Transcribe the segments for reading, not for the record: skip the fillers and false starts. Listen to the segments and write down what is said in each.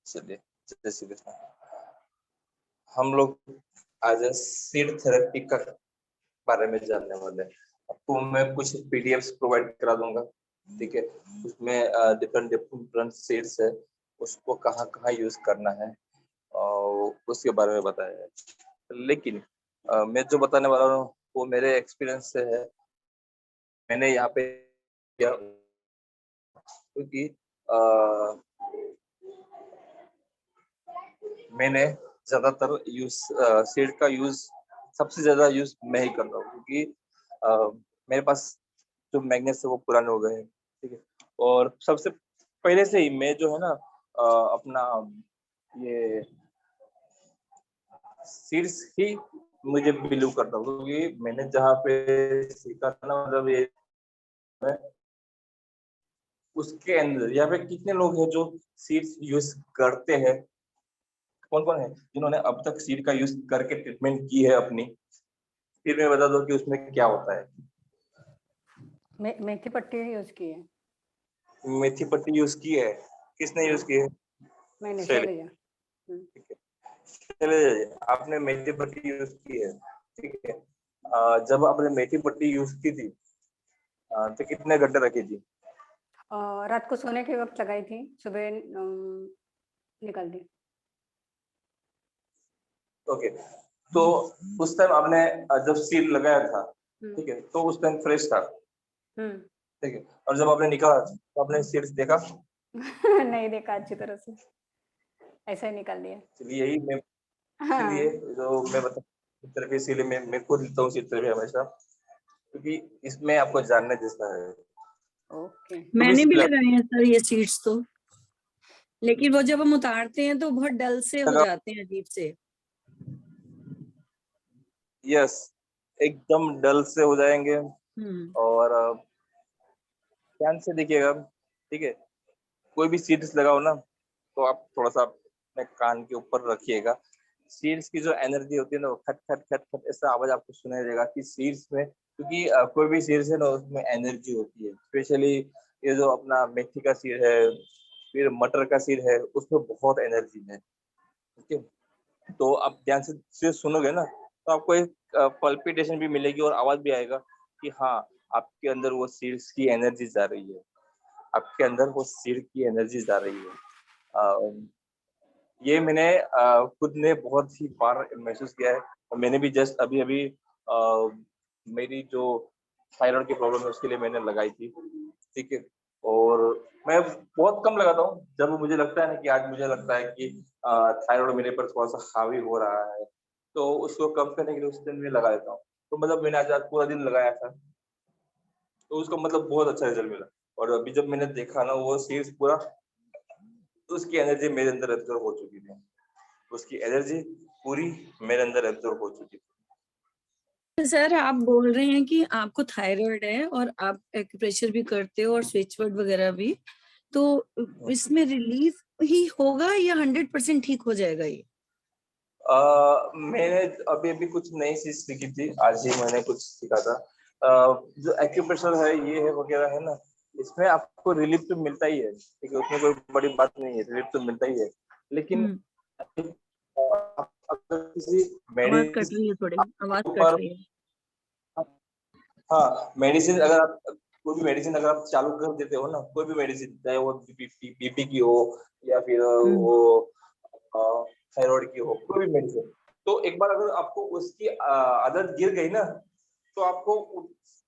चलिए, जय श्री कृष्ण। हम लोग आज सीड थेरेपी का बारे में जानने वाले हैं। आपको मैं कुछ पीडीएफ्स प्रोवाइड करा दूंगा, ठीक है। उसमें डिफरेंट डिफरेंट सीड्स है, उसको कहाँ कहाँ यूज करना है और उसके बारे में बताया है। लेकिन मैं जो बताने वाला हूँ वो मेरे एक्सपीरियंस से है। मैंने यहाँ पे किया क्योंकि मैंने ज्यादातर सीड का यूज सबसे ज्यादा यूज मैं ही करता हूँ, क्योंकि मेरे पास जो मैग्नेट्स है वो पुराने हो गए हैं, ठीक है। और सबसे पहले से ही मैं जो है ना अपना ये सीड्स ही मुझे बिलीव करता हूँ, क्योंकि मैंने जहाँ पे सीखा था ना, मतलब ये उसके अंदर यहाँ पे कितने लोग हैं जो सीड्स यूज करते हैं, कौन कौन है जिन्होंने अब तक सीड का यूज करके ट्रीटमेंट की है अपनी। फिर मैं बता दूं कि उसमें क्या होता है। मेथी पट्टी यूज की है। मेथी पट्टी यूज की है? किसने यूज की है? मैंने शैली, शैलजा। ठीक है। चलिए, आपने मेथी पट्टी यूज की है, ठीक है। जब आपने मेथी पट्टी यूज की थी तो कितने घंटे रखी थी? रात को सोने के वक्त लगाई थी, सुबह निकाल दी। ओके, तो उस टाइम आपने जब सीड लगाया था, ठीक है, तो उस टाइम फ्रेश था, ठीक है। और जब आपने निकाला तो आपने सीड्स देखा? नहीं देखा अच्छी तरह से, ऐसा ही निकाल दिया। चलिए, यही मैं हाँ। इसीलिए जो मैं बता तरफ, इसीलिए मैं खुद लेता हूँ सीड थेरेपी हमेशा, क्योंकि इसमें आपको जानने जैसा है। ओके। मैंने भी लगाए हैं सर ये सीड्स तो, लेकिन वो जब हम उतारते हैं तो बहुत डल से हो जाते हैं, अजीब से। यस, एकदम डल से हो जाएंगे। और ध्यान से देखिएगा, ठीक है। कोई भी सीड्स लगाओ ना, तो आप थोड़ा सा अपने कान के ऊपर रखिएगा। सीड्स की जो एनर्जी होती है ना, वो खट खट खट खट ऐसा आवाज आपको सुनाई देगा कि सीड्स में, क्योंकि कोई भी सीड्स है ना उसमें एनर्जी होती है। स्पेशली ये जो अपना मेथी का सीड है, फिर मटर का सीड है, उसमें बहुत एनर्जी है, ठीक है। तो आप ध्यान से सुनोगे ना, तो आपको एक पल्पिटेशन भी मिलेगी और आवाज भी आएगा कि हाँ, आपके अंदर वो सीड्स की एनर्जी जा रही है, आपके अंदर वो सीड की एनर्जी जा रही है। ये मैंने खुद ने बहुत ही बार महसूस किया है। और मैंने भी जस्ट अभी अभी मेरी जो थायराइड की प्रॉब्लम है उसके लिए मैंने लगाई थी, ठीक है। और मैं बहुत कम लगाता हूँ जब मुझे लगता है ना कि आज मुझे लगता है कि थायराइड मेरे पर थोड़ा सा हावी हो रहा है, तो उसको कम करने के लिए उस दिन मैं लगा देता हूँ। तो मतलब मैंने आज पूरा दिन लगाया था, तो उसका मतलब बहुत अच्छा रिजल्ट मिला। और अभी जब मैंने देखा ना, वो सीड्स पूरा, उसकी एनर्जी मेरे अंदर एब्जॉर्ब हो चुकी थी, उसकी एनर्जी पूरी मेरे अंदर एब्जॉर्ब हो चुकी थी। सर आप बोल रहे हैं कि आपको थायराइड है और आप एक्यूप्रेशर भी करते हो और स्विच वर्ड वगैरह भी, तो इसमें रिलीफ ही होगा या 100% ठीक हो जाएगा ये? मैंने अभी अभी कुछ नई चीज सीखी थी, आज ही मैंने कुछ सीखा था। जो एक्यूप्रेशर है ये है वगैरह है ना, इसमें आपको रिलीफ तो मिलता ही है, ठीक है, उसमें कोई बड़ी बात नहीं है, रिलीफ तो मिलता ही है। लेकिन अगर किसी आवाज कट रही है, थोड़ी आवाज कट रही है। हाँ, मेडिसिन अगर आप कोई भी मेडिसिन अगर आप चालू कर देते हो ना, कोई भी मेडिसिन, चाहे वो बीपी की हो या फिर वो थायराइड की हो, कोई भी मेडिसिन, तो एक बार अगर आपको उसकी आदत गिर गई ना, तो आपको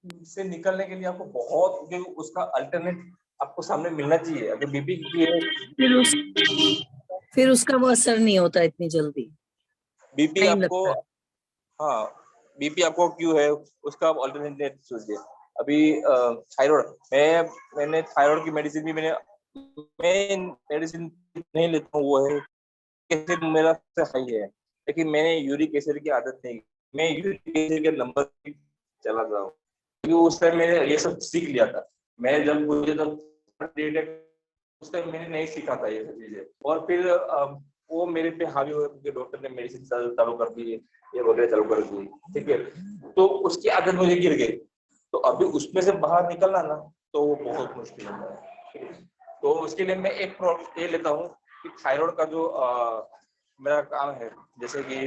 उससे निकलने के लिए आपको बहुत उसका अल्टरनेट आपको सामने मिलना चाहिए। अगर बीपी की है फिर उसका वो असर नहीं होता इतनी जल्दी, बीपी टाइम आपको, लगता है। हाँ, बीपी आपको क्यों है उसका आप अल्टरनेट सोचिए। अभी थायराइड, मैंने थायराइड की मेडिसिन भी मैं मेडिसिन नहीं लेता हूँ, वो है एसिड मेरा से हाई है, लेकिन मैंने यूरिक एसिड की आदत नहीं, मैं यूरिक एसिड के नंबर चला गया हूँ, क्योंकि उस टाइम मैंने ये सब सीख लिया था। मैं जब मुझे जब उस टाइम मैंने नहीं सीखा था ये सब चीजें, और फिर वो मेरे पे हावी हुए क्योंकि डॉक्टर ने मेडिसिन चालू कर दी, ये वगैरह चालू कर दी, ठीक है। तो उसकी आदत मुझे गिर गई, तो अभी उसमें से बाहर निकलना ना, तो वो बहुत मुश्किल होता है। तो उसके लिए मैं एक ये लेता हूँ कि थायराइड का जो मेरा काम है, जैसे कि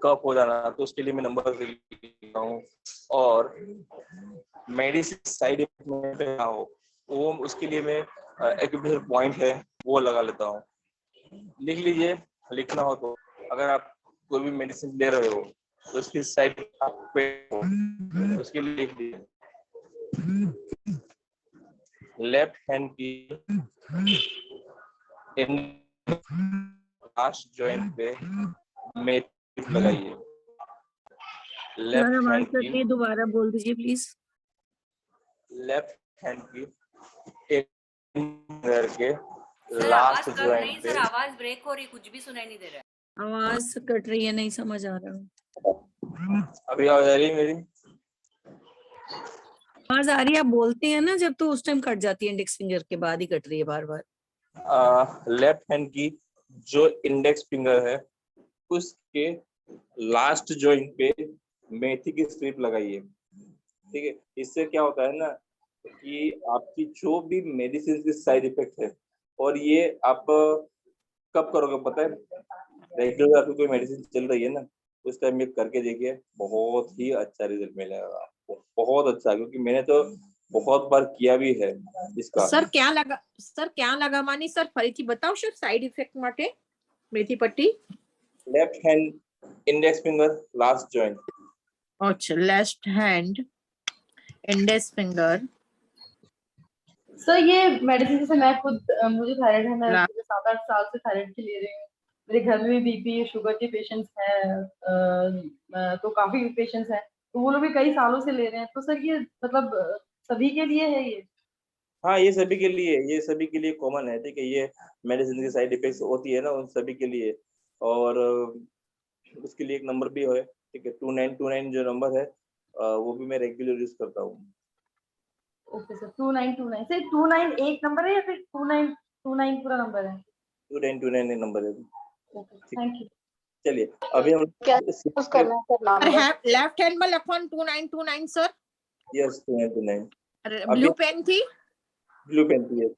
कफ हो जाना, तो उसके लिए मैं नंबर देता हूँ, और मेडिसिन साइड इफेक्ट में ना हो वो उसके लिए मैं एक्यूप्रेशर पॉइंट है वो लगा लेता हूँ। लिख लीजिए, लिखना हो तो, अगर आप कोई भी मेडिसिन ले रहे हो तो उसकी साइड पे उसके लिए लिख दीजिए। लेफ्ट हैंड की लास्ट जॉइंट पे मेथी लगाइए। लेफ्ट हैंड की, दोबारा बोल दीजिए प्लीज। लेफ्ट हैंड की एक फिंगर के लास्ट जॉइंट पे। सर आवाज ब्रेक हो रही, कुछ भी सुनाई नहीं दे रहा है। आवाज कट रही है, नहीं समझ आ रहा। अभी आवाज आ रही है मेरी? आवाज आ रही है, आप बोलते हैं ना जब, तो उस टाइम कट जाती है, इंडेक्स फिंगर के बाद ही कट रही है बार बार। लेफ्ट हैंड की जो इंडेक्स फिंगर है उसके लास्ट जॉइंट पे मेथी की स्ट्रिप लगाइए। ठीक है, इससे क्या होता है ना कि आपकी जो भी मेडिसिन की साइड इफेक्ट है, और ये आप कब करोगे पता है? रेगुलर आपकी कोई मेडिसिन चल रही है ना, उस टाइम में करके देखिए, बहुत ही अच्छा रिजल्ट मिलेगा आपको, बहुत अच्छा, क्योंकि मैंने तो बहुत बार किया भी है इसका। सर क्या लगा मानी सर फरीથી बताओ सर साइड इफेक्ट માટે मेथी पट्टी। Left hand index finger last joint. अच्छा, left hand index finger. Sir ये मेडिसिन जैसे मैं खुद मुझे थायराइड है, मैं 7-8 साल से थायराइड की ले रही हूँ। मेरे घर में भी बीपी शुगर के पेशेंट्स हैं, तो काफी पेशेंट्स हैं, तो वो लोग भी कई सालों से ले रहे हैं। तो सर ये मतलब सभी के लिए है ये? हाँ, ये सभी के लिए, ये सभी के लिए कॉमन है। ठीक है, ये मेडिसिन की साइड इफेक्ट्स होती है ना उन सभी के लिए, और उसके लिए एक नंबर भी है। ठीक है, 2929 जो नंबर है वो भी मैं रेगुलर यूज करता हूँ। ओके सर, 2929 सर, 29 एक नंबर है या फिर 2929 पूरा नंबर है? 2929 नंबर है। Okay, thank you. चलिए, अभी हम क्या यूज करना है सर? नाम लेफ्ट हैंड में Lakhan 2929 sir. Yes, 2929 blue pen थी, ब्लू पेन थी।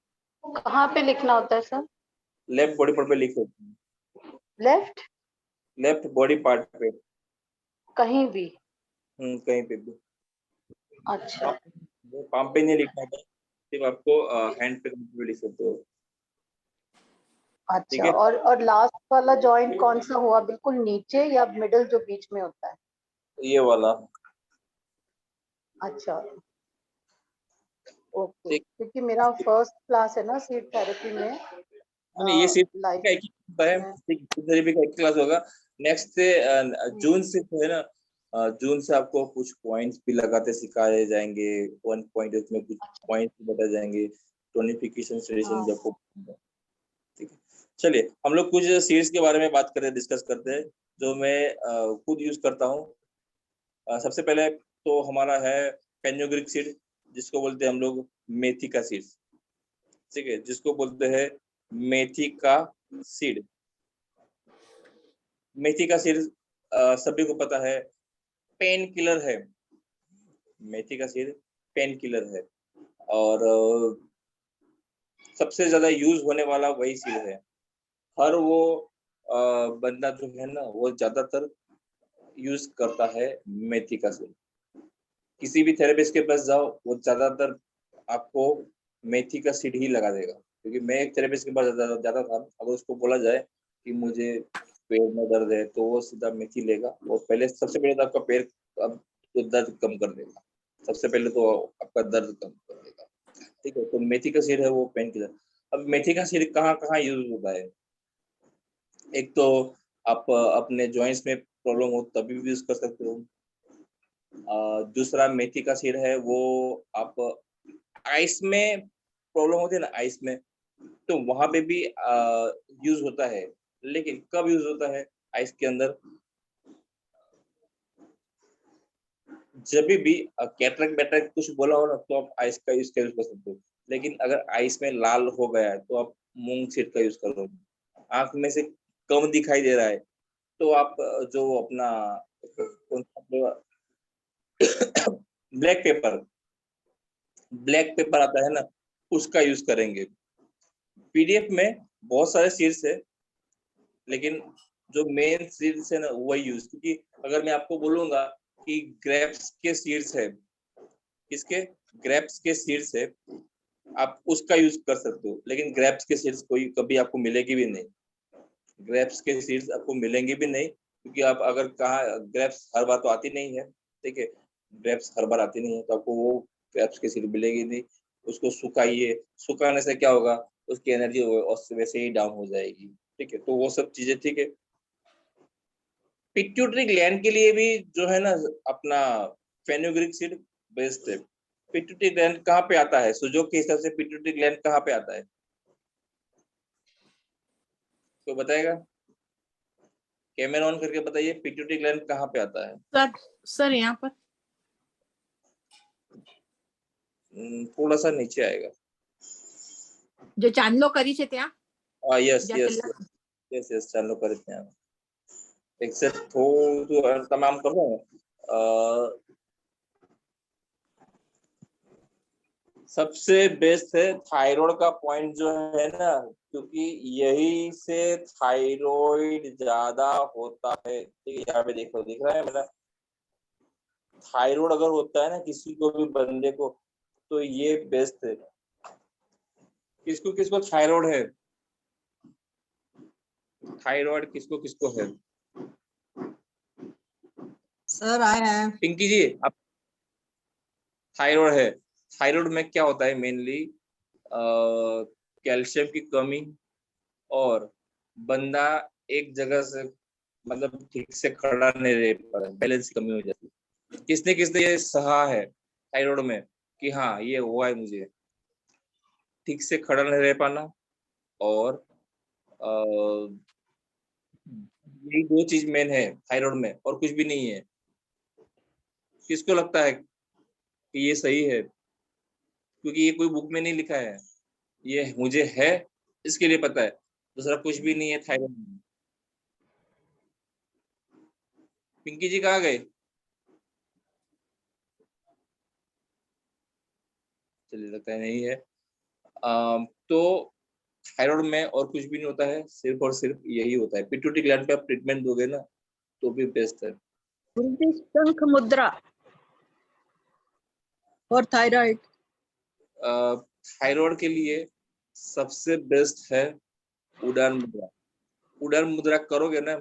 कहाँ पे लिखना होता है सर? लेफ्ट बॉडी पार्ट पे लिख सकते हैं। लेफ्ट बॉडी पार्ट पे, कहीं भी? कहीं पे भी। अच्छा पाम पे नहीं लिखना था, सिर्फ आपको हैंड पे भी लिख सकते हो। ठीक अच्छा, है, और लास्ट वाला जॉइंट कौन सा हुआ, बिल्कुल नीचे या मिडिल जो बीच में होता है? ये वाला। अच्छा ओके, क्योंकि मेरा फर्स्ट क्लास है ना सीड थेरेपी में। नहीं, ये सिर्फ लाइफ का एक ही होता है। ठीक, थेरेपी का एक क्लास होगा। नेक्स्ट से जून से जो है ना, जून से आपको कुछ पॉइंट्स भी लगाते सिखाए जाएंगे। 1 पॉइंट उसमें कुछ पॉइंट्स बताए जाएंगे, टोनिफिकेशन सेशन जब। ठीक है, चलिए हम लोग कुछ सीड्स के बारे में बात करें, डिस्कस करते हैं, जो मैं खुद यूज करता हूँ। सबसे पहले तो हमारा है फेनुग्रीक सीड, जिसको बोलते हैं हम लोग मेथी का सीड। ठीक है, जिसको बोलते हैं मेथी का सीड। मेथी का सीड सभी को पता है पेन किलर है। मेथी का सीड पेन किलर है, और सबसे ज्यादा यूज होने वाला वही सीड है। हर वो बंदा जो है ना, वो ज्यादातर यूज करता है मेथी का सीड। किसी भी थेरेपिस्ट के पास जाओ, वो ज्यादातर आपको मेथी का सीड ही लगा देगा। क्योंकि मैं एक थेरेपिस्ट के पास जाता था, अगर उसको बोला जाए कि मुझे पैर में दर्द है, तो वो सीधा मेथी लेगा, और पहले सबसे पहले तो आपका पैर अब तो दर्द कम कर देगा। सबसे पहले तो आपका दर्द कम कर देगा। ठीक है, तो मेथी का सीड है वो पेन किलर। अब मेथी का सीड कहाँ कहाँ यूज होता है? एक तो आप अपने जॉइंट्स में प्रॉब्लम हो तभी भी यूज कर सकते हो। दूसरा मेथी का सीड है वो आप आइस में प्रॉब्लम होती है ना, आइस में, तो वहां पे भी यूज होता है। लेकिन कब यूज होता है आइस के अंदर? जब भी कैटरेक्ट बैटरेक्ट कुछ बोला हो ना, तो आप आइस का यूज कर सकते हो। लेकिन अगर आइस में लाल हो गया है तो आप मूंग सीड का यूज करो। आंख में से कम दिखाई दे रहा है तो आप जो अपना कौन सा ब्लैक पेपर आता है ना, उसका यूज करेंगे। पीडीएफ में बहुत सारे सीड्स है, लेकिन जो मेन सीड्स है ना वही यूज, क्योंकि अगर मैं आपको बोलूंगा कि ग्रेप्स के सीड्स है, किसके, ग्रेप्स के सीड्स है, आप उसका यूज कर सकते हो, लेकिन ग्रेप्स के सीड्स कोई कभी आपको मिलेगी भी नहीं, ग्रेप्स के सीड्स आपको मिलेंगे भी नहीं, क्योंकि आप अगर कहा ग्रेप्स हर बार तो आती नहीं है, ठीक है, ग्रेप्स हर बार आती नहीं है, तो आपको वो ग्रेप्स की सीड मिलेगी नहीं। उसको सुखाइए, सुखाने से क्या होगा, उसकी एनर्जी वैसे ही डाउन हो जाएगी, ठीक है, तो वो सब चीजें, ठीक है। पिट्यूटरी ग्लैंड के लिए भी जो है ना अपना फेनुग्रीक सीड बेस्ट है। पिट्यूटरी ग्लैंड कहाँ पे आता है, सुजोग के हिसाब से पिट्यूटरी ग्लैंड कहाँ पे आता है, तो बताएगा, कैमरा ऑन करके बताइए, पिट्यूटरी ग्लैंड कहाँ पे आता है। सर यहाँ पर थोड़ा सा नीचे आएगा, जो चांदलो करी છે ત્યાં यस यस यस यस, चालू कर देते हैं, एक्सेप्ट थोड़ा तमाम कर रहे हैं। सबसे बेस्ट है थायराइड का पॉइंट जो है ना, क्योंकि यही से थायराइड ज्यादा होता है, ठीक है, यहाँ पे देखो दिख रहा है मेरा, थायराइड अगर होता है ना किसी को भी बंदे को, तो ये बेस्ट है। किसको किसको थायराइड है, थायराइड किसको किसको है, सर आई है। पिंकी जी आप, थायराइड है, थायराइड में क्या होता है मेनली, कैल्शियम की कमी, और बंदा एक जगह से मतलब ठीक से खड़ा नहीं रह पा रहा, बैलेंस की कमी हो जाती है। किसने किसने ये सहा है थायराइड में कि हाँ ये हुआ है मुझे, ठीक से खड़ा नहीं रह पाना, और यही दो चीज मेन है थायराइड में, और कुछ भी नहीं है। किसको लगता है कि ये सही है, क्योंकि ये कोई बुक में नहीं लिखा है, ये मुझे है इसके लिए पता है, दूसरा कुछ भी नहीं है थायराइड में। पिंकी जी कहाँ गए, चलिए लगता है नहीं है। तो थायराइड में और कुछ भी नहीं होता है, सिर्फ और सिर्फ यही होता है। पिट्यूटरी ग्लैंड पे आप ट्रीटमेंट दोगे ना तो भी बेस्ट है। शंख मुद्रा और थायराइड, थायराइड के लिए सबसे बेस्ट है उड़ान मुद्रा। उड़ान मुद्रा करोगे ना,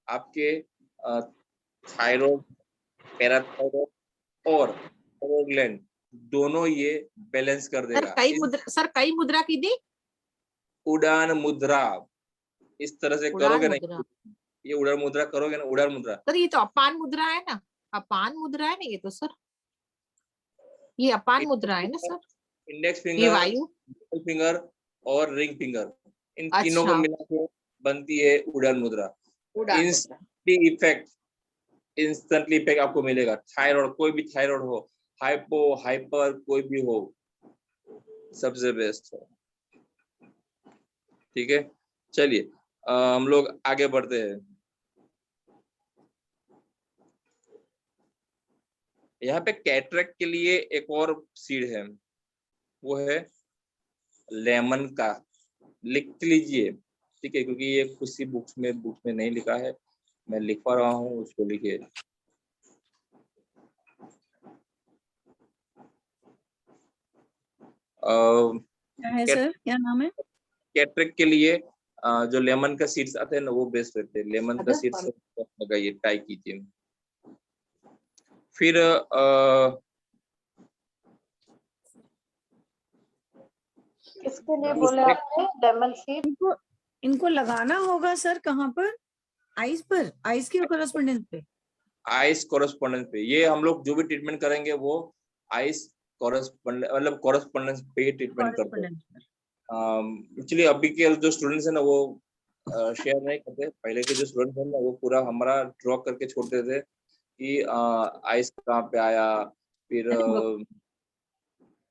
आपके थायराइड, पैराथायराइड और थायराइड ग्लैंड दोनों ये बैलेंस कर देगा। सर कई मुद्रा की दी, उड़ान मुद्रा इस तरह से करोगे ना, मुद्रा। ये उड़ान मुद्रा करोगे ना, उड़ान मुद्रा, सर ये तो अपान मुद्रा है ना, अपान मुद्रा है ना ये तो सर, ये अपान मुद्रा है ना सर, इंडेक्स ये फिंगर, वायु फिंगर और रिंग फिंगर, इन तीनों को अच्छा, मिला के बनती है उड़ान मुद्रा। उड़ान मुद्रा। इंस्टेंटली इफेक्ट आपको मिलेगा। थायराइड, कोई भी थायराइड हो, हाइपो हाइपर कोई भी हो, सबसे बेस्ट है, ठीक है। चलिए हम लोग आगे बढ़ते हैं। यहाँ पे कैटरेक्ट के लिए एक और सीड है, वो है लेमन का, लिख लीजिए, ठीक है, क्योंकि ये कुछ बुक्स में नहीं लिखा है, मैं लिखवा रहा हूँ, उसको लिखिए। क्या है सर, क्या नाम है? कैटरेक्ट के लिए जो लेमन का सीड्स आते हैं ना वो बेस्ट रहते हैं। लेमन का सीड्स लगाइए, ट्राई कीजिए। फिर किसके लिए बोले आपने लेमन सीड? इनको लगाना होगा सर कहाँ पर? आइस पर, आइस के कोरस्पोंडेंस पे, आइस कोरस्पोंडेंस पे। ये हम लोग जो भी ट्रीटमेंट करेंगे वो आइस कोरस्पोंडेंस, मतलब कोरस्पोंडेंस पे ही ट्रीटमेंट करते हैं। एक्चुअली अभी के जो स्टूडेंट्स है ना वो शेयर नहीं करते, पहले के जो स्टूडेंट्स है ना वो पूरा हमारा ड्रॉ करके छोड़ते थे कि आइस कहाँ पे आया। फिर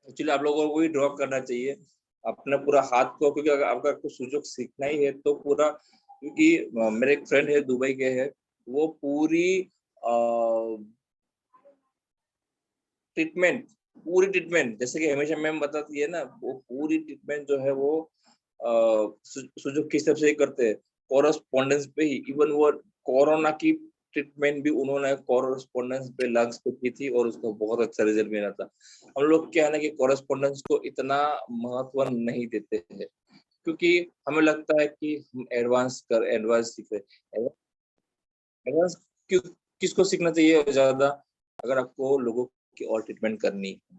एक्चुअली आप लोगों को भी ड्रॉ करना चाहिए अपना पूरा हाथ को, क्योंकि अगर आपका कुछ सुजोग सीखना ही है तो पूरा, क्योंकि मेरे एक फ्रेंड है दुबई के है, वो पूरी ट्रीटमेंट जैसे कि हमेशा मैम बताती है ना, वो पूरी ट्रीटमेंट जो है वो सुजोग किस तरह से करते हैं, कोरस्पोंडेंस पे ही। इवन वो कोरोना की ट्रीटमेंट भी उन्होंने कोरस्पोंडेंस पे लंग्स पे की थी और उसका बहुत अच्छा रिजल्ट मिला था। हम लोग क्या है ना कि कोरस्पोंडेंस को इतना महत्व नहीं देते हैं, क्योंकि हमें लगता है कि हम एडवांस सीख रहे। एडवांस किसको सीखना चाहिए ज्यादा? अगर आपको लोगों की और ट्रीटमेंट करनी है,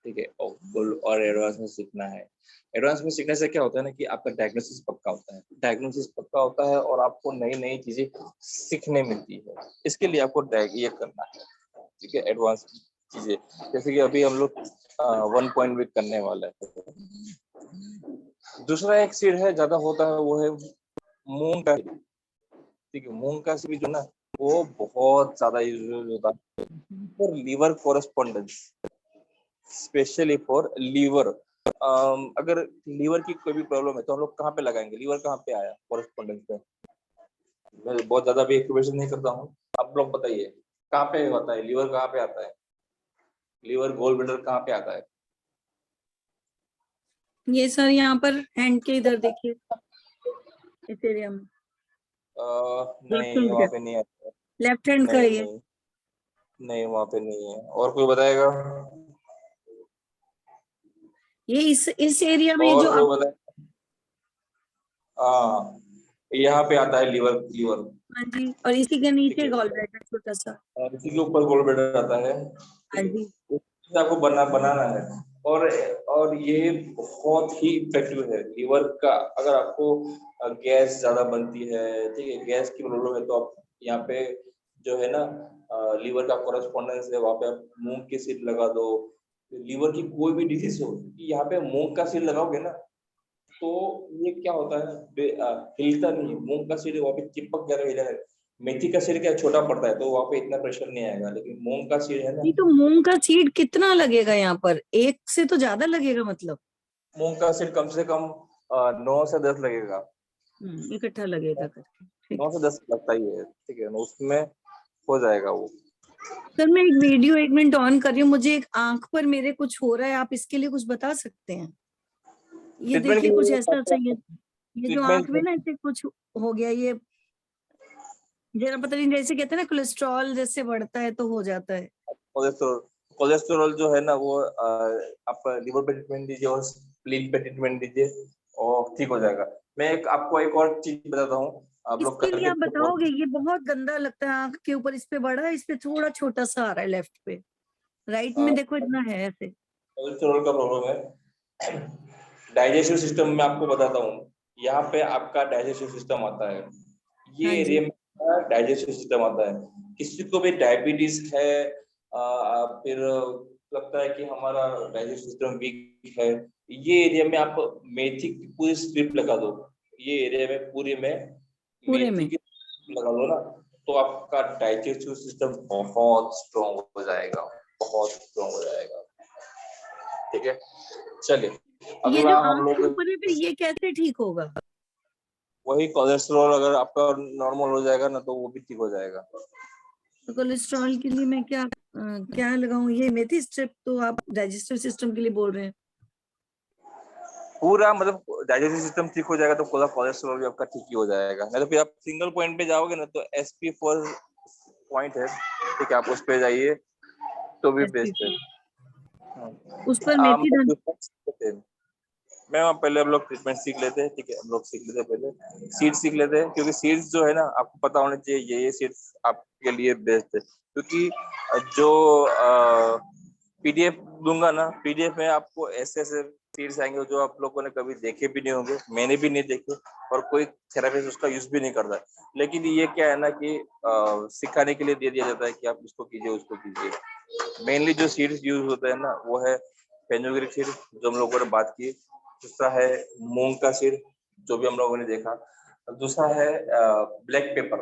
ठीक है, और एडवांस में सीखना है। एडवांस में सीखने से क्या होता है ना कि आपका डायग्नोसिस पक्का होता है और आपको नई नई चीजें सीखने मिलती है। इसके लिए आपको ये करना है, ठीक है, एडवांस चीजें। जैसे कि अभी हम लोग 1 पॉइंट वीक करने वाले हैं। दूसरा एक सीड है ज्यादा होता है, वो है मूंग का, ठीक है। मूंग का सीड जो ना वो बहुत ज्यादा यूज होता है for liver correspondence, specially for liver. अगर लीवर की कोई भी प्रॉब्लम है तो हम लोग कहाँ पे लगाएंगे? लीवर कहाँ पे आया कोरस्पोंडेंस पे? मैं बहुत ज्यादा भी एक्सप्लेनेशन नहीं करता हूँ, आप लोग बताइए कहाँ पे होता है लीवर? कहाँ पे आता है लीवर? गोल ब्लैडर कहाँ पे आता है? ये सर यहाँ पर हैंड के इधर देखिए, इस एरिया में। नहीं वहाँ पे नहीं आता है। लेफ्ट हैंड का नहीं ये नहीं नहीं, वहाँ पे नहीं है। और कोई बताएगा? ये इस एरिया में और जो कोई आप, बताए? हाँ, यहाँ पे आता है लीवर। हाँ जी, और इसी के ठीक नीचे है, गॉल ब्लैडर छोटा सा। और इसी के ऊपर गोल ब्लैडर आता है, हाँ ठीक है। जी, उससे आपको बनाना है। और ये बहुत ही इफेक्टिव है लीवर का। अगर आपको गैस ज्यादा बनती है, ठीक है, गैस की प्रॉब्लम है, तो आप यहाँ पे जो है ना लीवर का कोरस्पोंडेंस है, वहाँ पे आप मूंग की सीड लगा दो। लीवर की कोई भी डिजीज हो, यहाँ पे मूंग का सीड लगाओगे ना तो ये क्या होता है ना, हिलता नहीं है। मूंग का सीड वहाँ पे चिपक जाएगा, हिलेगा। मेथी का सीड क्या छोटा पड़ता है तो वहाँ पे इतना प्रेशर नहीं आएगा, लेकिन मूंग का सीड है ना, ये तो मूंग का सीड कितना लगेगा यहाँ पर? एक से तो ज्यादा लगेगा मतलब। मूंग का सीड कम से कम 9 से 10 लगेगा। इकट्ठा लगेगा करके, ठीक 9 है। से 10 लगता ही है, ठीक है, उसमें हो जाएगा वो। सर मैं एक वीडियो 1 मिनट ऑन कर रही हूँ, मुझे एक आंख पर मेरे कुछ हो रहा है, आप इसके लिए कुछ बता सकते हैं? ये ट्रीटमेंट के देखिए कुछ लिए ऐसा चाहिए, ये जो आंख में ट्रीटमेंट ना ऐसे कुछ हो गया, ये जरा पता नहीं, जैसे कहते हैं ना कोलेस्ट्रॉल जैसे बढ़ता है तो हो जाता है। कोलेस्ट्रॉल जो है ना वो आप लिवर पे ट्रीटमेंट दीजिए और स्प्लीन पे ट्रीटमेंट दीजिए और ठीक हो जाएगा। मैं आपको एक और चीज बताता हूँ, आप लोग इसके लिए करके आप बताओगे, ये बहुत गंदा लगता है आंख के ऊपर, इस पे बड़ा है, इस पे थोड़ा छोटा सा आ रहा है लेफ्ट पे, राइट में देखो इतना है ऐसे। कोलेस्ट्रॉल का प्रॉब्लम है। डाइजेस्टिव सिस्टम में आपको बताता हूँ, यहाँ पे आपका डाइजेस्टिव सिस्टम आता है, ये हाँ जी, एरिया में डाइजेस्टिव सिस्टम आता है। किसी को भी डायबिटीज है, फिर लगता है कि हमारा डाइजेस्टिव सिस्टम वीक है, ये एरिया में आप मेथी की पूरी स्ट्रिप लगा दो। ये एरिया में पूरे में पूरे मेथी में। की strip लगा दो ना, तो आपका डाइजेस्टिव सिस्टम बहुत स्ट्रॉन्ग हो जाएगा, बहुत स्ट्रॉन्ग हो जाएगा, ठीक है। चलिए ये जो अगला हम आंख के लोग ऊपर है, फिर ये कैसे ठीक होगा? वही कोलेस्ट्रॉल अगर आपका नॉर्मल हो जाएगा ना तो वो भी ठीक हो जाएगा। तो कोलेस्ट्रॉल के लिए मैं क्या लगाऊं? ये मेथी स्ट्रिप तो आप डाइजेस्टिव सिस्टम के लिए बोल रहे हैं। पूरा मतलब डाइजेस्टिव सिस्टम ठीक हो जाएगा तो पूरा कोलेस्ट्रॉल भी आपका ठीक ही हो जाएगा। नहीं तो फिर आप सिंगल पॉइंट पे जाओगे ना तो SP4 पॉइंट है, ठीक है, आप उस पे जाइए तो भी बेस्ट है। उस पर मेथी दाना। मैं पहले हम लोग ट्रीटमेंट सीख लेते हैं, ठीक है, हम लोग सीख लेते हैं, पहले सीड सीख लेते हैं, क्योंकि सीड्स जो है ना आपको पता होना चाहिए ये सीड्स आपके लिए बेस्ट है। क्योंकि जो PDF दूंगा ना, PDF में आपको ऐसे ऐसे सीड्स आएंगे जो आप लोगों ने कभी देखे भी नहीं होंगे, मैंने भी नहीं देखे, और कोई थेरेपिस्ट उसका यूज भी नहीं करता है। लेकिन ये क्या है ना कि सिखाने के लिए दे दिया जाता है कि आप इसको कीजिए उसको कीजिए। मेनली जो सीड्स यूज होता है ना वो है फेनुग्रीक सीड, जो हम लोगों ने बात की। दूसरा है मूंग का सीड, जो भी हम लोगों ने देखा। दूसरा है ब्लैक पेपर।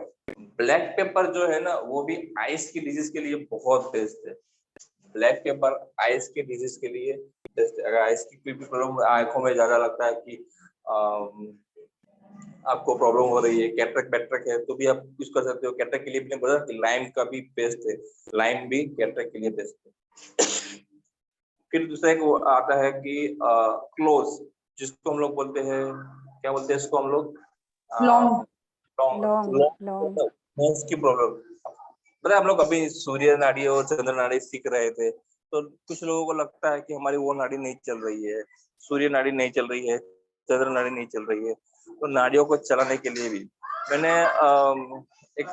ब्लैक पेपर जो है ना वो भी आइस की डिजीज के लिए बहुत बेस्ट है। ब्लैक पेपर आइस के डिजीज के लिए बेस्ट है। अगर आइस की कोई भी प्रॉब्लम, आंखों में ज्यादा लगता है कि आपको प्रॉब्लम हो रही है, कैटरेक्ट बैटरेक्ट है, तो भी आप यूज कर सकते हो। कैटरेक्ट के लिए भी बोला कि लाइम का भी बेस्ट है, लाइम भी कैटरेक्ट के लिए बेस्ट है। फिर दूसरा एक वो आता है कि क्लोज, जिसको हम लोग बोलते हैं क्या बोलते हैं इसको हम लोग, लॉन्ग लॉन्ग नर्व्स की प्रॉब्लम। पता है हम लोग अभी सूर्य नाड़ी और चंद्र नाड़ी सीख रहे थे, तो कुछ लोगों को लगता है कि हमारी वो नाड़ी नहीं चल रही है, सूर्य नाड़ी नहीं चल रही है, चंद्र नाड़ी नहीं चल रही है। तो नाड़ियों को चलाने के लिए भी मैंने एक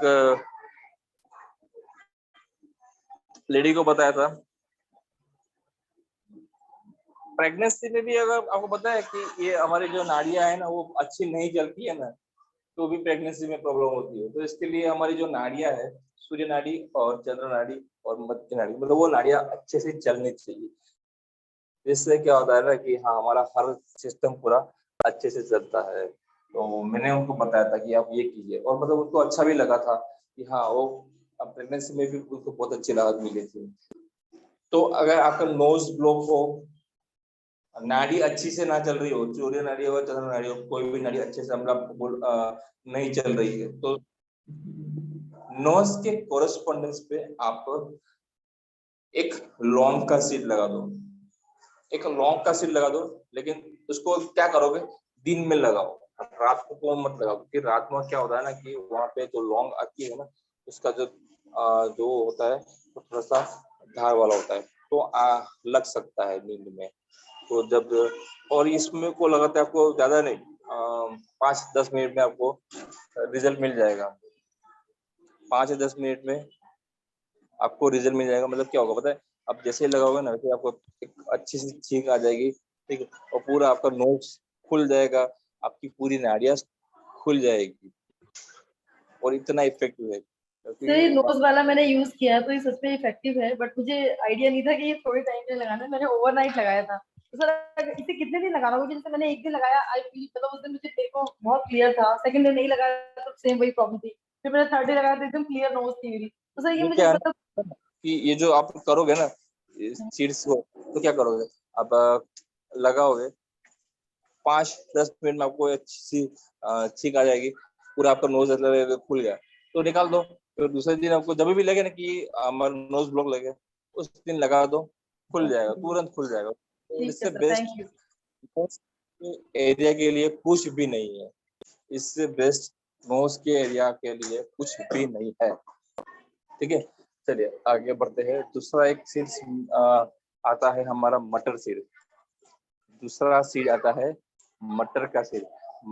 लेडी को बताया था। प्रेगनेंसी में भी अगर आपको पता है कि ये हमारी जो नाड़ियां है ना वो अच्छी नहीं चलती है ना, तो भी प्रेगनेंसी में प्रॉब्लम होती है। तो इसके लिए हमारी जो नाड़ियां है, सूर्य नाड़ी और चंद्र नाड़ी और मध्य नाड़ी, मतलब वो नाड़ियां अच्छे से चलनी चाहिए। इससे क्या होता है ना कि हाँ हमारा हर सिस्टम पूरा अच्छे से चलता है। तो मैंने उनको बताया था कि आप ये कीजिए, और मतलब उनको अच्छा भी लगा था कि हाँ वो प्रेगनेंसी में भी उनको बहुत अच्छी राहत मिली थी। तो अगर आपका नोज ब्लॉक हो, नाड़ी अच्छी से ना चल रही हो, सूर्य नाड़ी हो चंद्र नाड़ी हो, कोई भी नाड़ी अच्छे से मतलब नहीं चल रही है, तो नोज के कोरेस्पोंडेंस पे आप एक लौंग का सीड लगा दो, एक लौंग का सीड लगा दो। लेकिन उसको क्या करोगे, दिन में लगाओ, रात को तो मत लगाओ, क्योंकि रात में क्या होता है ना कि वहां पे जो लौंग आती है ना, उसका जो होता है वो थोड़ा सा धार वाला होता है, तो लग सकता है नींद में। तो जब, और इसमें को लगाते हैं आपको ज्यादा नहीं, 5-10 मिनट में आपको रिजल्ट मिल जाएगा। 5 या 10 मिनट में आपको रिजल्ट मिल जाएगा। मतलब क्या होगा पता है, आप जैसे ही लगाओगे ना वैसे आपको एक अच्छी सी छींक आ जाएगी, ठीक है, और पूरा आपका नोज खुल जाएगा, आपकी पूरी नाड़ियां खुल जाएगी, और इतना इफेक्टिव है सर ये क्योंकि नोज वाला मैंने यूज किया तो ये सच में इफेक्टिव है, बट मुझे आइडिया नहीं था कि ये थोड़े टाइम में लगाना है। मैंने ओवरनाइट लगाया था। तो सर इसे कितने दिन लगाना होगा? जैसे मैंने एक दिन लगाया, आई फील मतलब उस दिन मुझे देखो बहुत क्लियर था, सेकंड डे नहीं लगाया तो सेम वही प्रॉब्लम थी, फिर मैंने थर्ड डे लगाया तो एकदम क्लियर नोज थी मेरी। तो सर ये ये मुझे क्या है मतलब ना कि ये जो आप करोगे ना सीड्स को, तो क्या करोगे आप, लगाओगे 5-10 मिनट में आपको अच्छी सी छींक आ जाएगी, पूरा आपका नोज खुल गया, तो निकाल दो। फिर दूसरे दिन आपको जब भी लगे ना कि हमारा नोज ब्लॉक लगे, उस दिन लगा दो, खुल जाएगा, तुरंत खुल जाएगा। तो ठीक है इससे sir, thank best you. Area के लिए कुछ भी नहीं है, इससे बेस्ट नोज के एरिया के लिए कुछ भी नहीं है। ठीक है, चलिए आगे बढ़ते हैं। दूसरा एक सीड आता है हमारा मटर सीड। दूसरा सीड आता है मटर का सीड।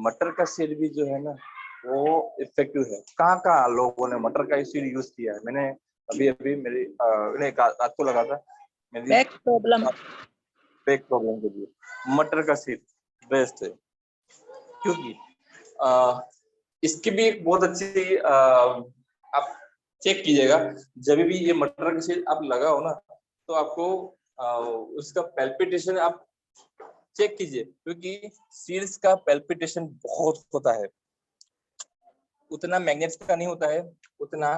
मटर का सीड भी जो है ना वो इफेक्टिव है। कहाँ कहाँ लोगों ने मटर का सीड यूज किया है? मैंने अभी अभी मेरी रात को लगा था मेरी बैक प्रॉब्लम। बैक प्रॉब्लम के लिए मटर का सीड बेस्ट है, क्योंकि इसकी भी एक बहुत अच्छी आप चेक कीजिएगा, जब भी ये मटर का सीड आप लगाओ ना, तो आपको उसका पैल्पिटेशन आप चेक कीजिए, क्योंकि सीड्स का पैल्पिटेशन बहुत होता है। उतना मैग्नेट्स का नहीं होता है, उतना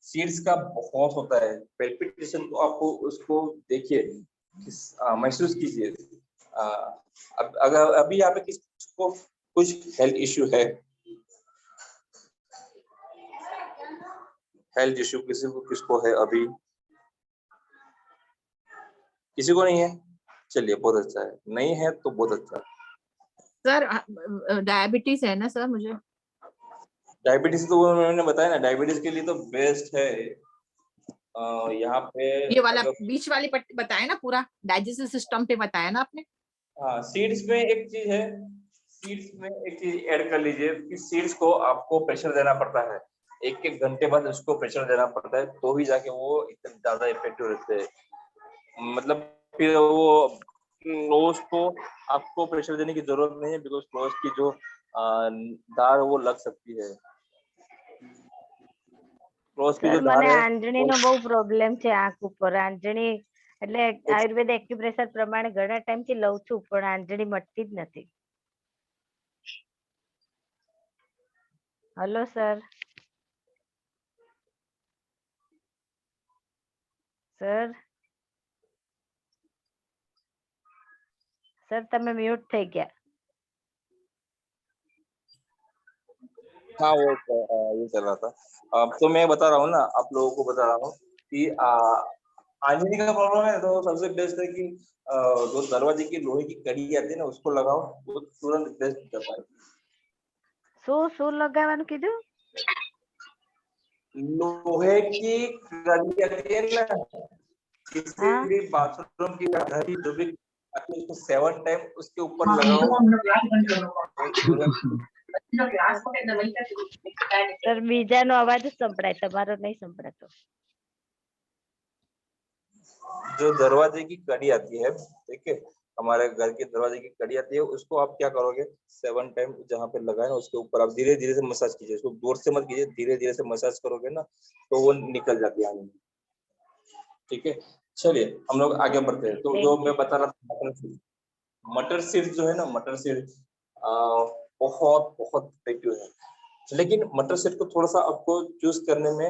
सीड्स का बहुत होता है पैल्पिटेशन। तो आपको उसको देखिए, महसूस कीजिए। अगर अभी यहाँ पे किसको कुछ हेल्थ इश्यू है, हेल्थ इश्यू किसको है? अभी किसी को नहीं है, चलिए बहुत अच्छा है, नहीं है तो बहुत अच्छा। सर डायबिटीज है ना सर मुझे? डायबिटीज तो मैंने बताया ना, डायबिटीज के लिए तो बेस्ट है। यहाँ पे ये वाला बीच वाली पट्टी बताया ना, पूरा डाइजेस्टिव सिस्टम पे बताया ना आपने। हाँ, सीड्स में एक चीज है, सीड्स में एक चीज ऐड कर लीजिए कि सीड्स को आपको प्रेशर देना पड़ता है, 1-1 घंटे बाद उसको प्रेशर देना पड़ता है, तो ही जाके वो इतने ज्यादा इफेक्टिव रहते हैं। मतलब फिर वो नोज को आपको प्रेशर देने की जरूरत नहीं है, बिकॉज नोज की जो दार वो लग सकती है। नोज की जो સર दार મને है આંજણીનો બહુ પ્રોબ્લેમ છે આંખ ઉપર. આંજણી એટલે આયુર્વેદ એક્યુપ્રેશર પ્રમાણે ઘણા ટાઈમથી લઉં છું પણ આંજણી મટતી જ નથી. Hello sir. સર સર તમે મ્યુટ થઈ ગયા. हाँ, वो ये चल रहा था। तो मैं बता रहा हूँ ना, आप लोगों को बता रहा हूँ कि आंजनी का प्रॉब्लम है तो सबसे बेस्ट है कि जो दरवाजे की लोहे की कड़ी आती है ना उसको लगाओ, वो तुरंत बेस्ट करता है। શું લગાવવાનું કીધું? लोहे की कड़ी आती है ना, किसी हाँ। भी बाथरूम की घड़ी जो भी आती है, उसको 7 टाइम उसके ऊपर लगाओ। સર બીજાનો અવાજ જ સંભળાય, તમારો નહીં સંભળાતો. जो दरवाजे की कड़ी आती है, ठीक है, हमारे घर के दरवाजे की कड़ी आती है, उसको आप क्या करोगे, 7 टाइम जहाँ पे लगाए ना उसके ऊपर आप धीरे धीरे से मसाज कीजिए, उसको जोर से मत कीजिए, धीरे धीरे से मसाज करोगे ना तो वो निकल जाती है। ठीक है, चलिए हम लोग आगे बढ़ते हैं। तो जो मैं बता रहा था मटर सीड्स जो है ना, मटर सीड बहुत बहुत इफेक्टिव है, लेकिन मटर सीड को थोड़ा सा आपको चूज करने में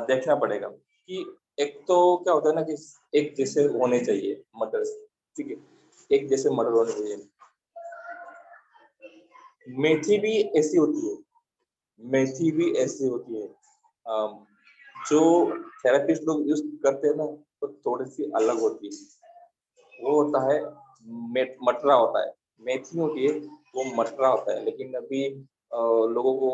देखना पड़ेगा कि एक तो क्या होता है ना कि एक जैसे होने चाहिए मटर, ठीक है, एक जैसे मटर होने चाहिए। मेथी भी ऐसी होती है, मेथी भी ऐसी होती है, जो थेरेपिस्ट लोग यूज करते हैं ना तो थोड़ी सी अलग होती है। वो होता है मटरा होता है, मेथी होती है वो मटरा होता है। लेकिन अभी लोगों को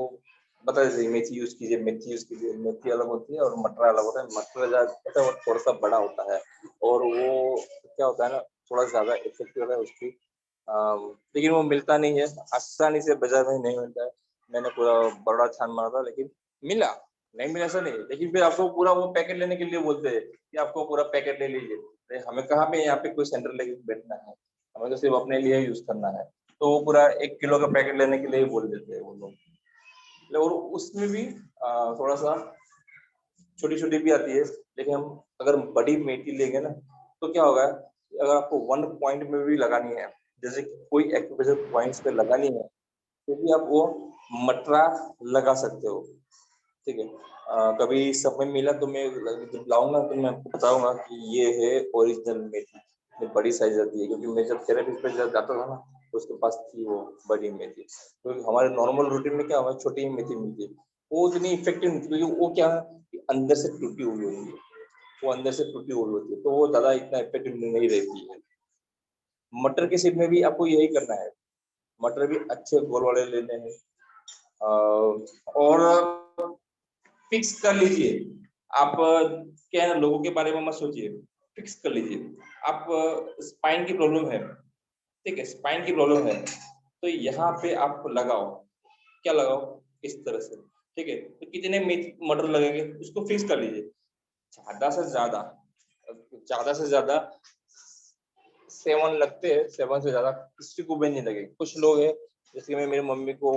बता देते मेथी यूज कीजिए, मेथी यूज कीजिए। मेथी अलग होती है और मटरा अलग होता है। मटरा जो है वो थोड़ा सा बड़ा होता है और वो क्या होता है ना थोड़ा ज्यादा इफेक्टिव होता है उसकी, लेकिन वो मिलता नहीं है आसानी से, बाजार में नहीं मिलता है। मैंने पूरा बड़ा छान मारा था लेकिन मिला नहीं, मिला ऐसा नहीं, लेकिन फिर आपको पूरा वो पैकेट लेने के लिए बोलते हैं कि आपको पूरा पैकेट ले लीजिए। हमें कहाँ पे यहाँ पे कोई सेंटर लेके बैठना है, हमें तो सिर्फ अपने लिए यूज करना है। तो वो पूरा 1 किलो का पैकेट लेने के लिए ही बोल देते हैं वो लोग। और उसमें भी थोड़ा सा छोटी छोटी भी आती है, लेकिन हम अगर बड़ी मेथी लेंगे ना तो क्या होगा, अगर आपको 1 पॉइंट में भी लगानी है, जैसे कोई एक्यूप्रेशर पॉइंट्स पे लगानी है तो भी आप वो मटरा लगा सकते हो। ठीक है, कभी समय मिला तो मैं जब लाऊंगा तो मैं आपको बताऊंगा कि ये है ओरिजिनल मेथी, ये बड़ी साइज आती है। क्योंकि मैं जब थेरेपिस्ट पे जाता था ना तो उसके पास थी वो बड़ी मेथी। तो हमारे नॉर्मल रूटीन में क्या हमारी छोटी मेथी मिलती है, वो उतनी इफेक्टिव नहीं, क्योंकि वो क्या है अंदर से टूटी हुई होती है, वो अंदर से टूटी हुई होती है, तो वो ज्यादा इतना इफेक्टिव नहीं रहती है। मटर के सीड में भी आपको यही करना है, मटर भी अच्छे गोल वाले लेने हैं और फिक्स कर लीजिए। आप क्या है ना, लोगों के बारे में मत सोचिए, फिक्स कर लीजिए। आप स्पाइन की प्रॉब्लम है, ठीक है, स्पाइन की प्रॉब्लम है तो यहाँ पे आप लगाओ, क्या लगाओ, इस तरह से, ठीक है। तो कितने मटर लगेंगे उसको फिक्स कर लीजिए। ज्यादा से ज्यादा 7 लगते हैं, 7 से ज्यादा किसी को भी नहीं लगेगी। कुछ लोग हैं जैसे मैं मेरी मम्मी को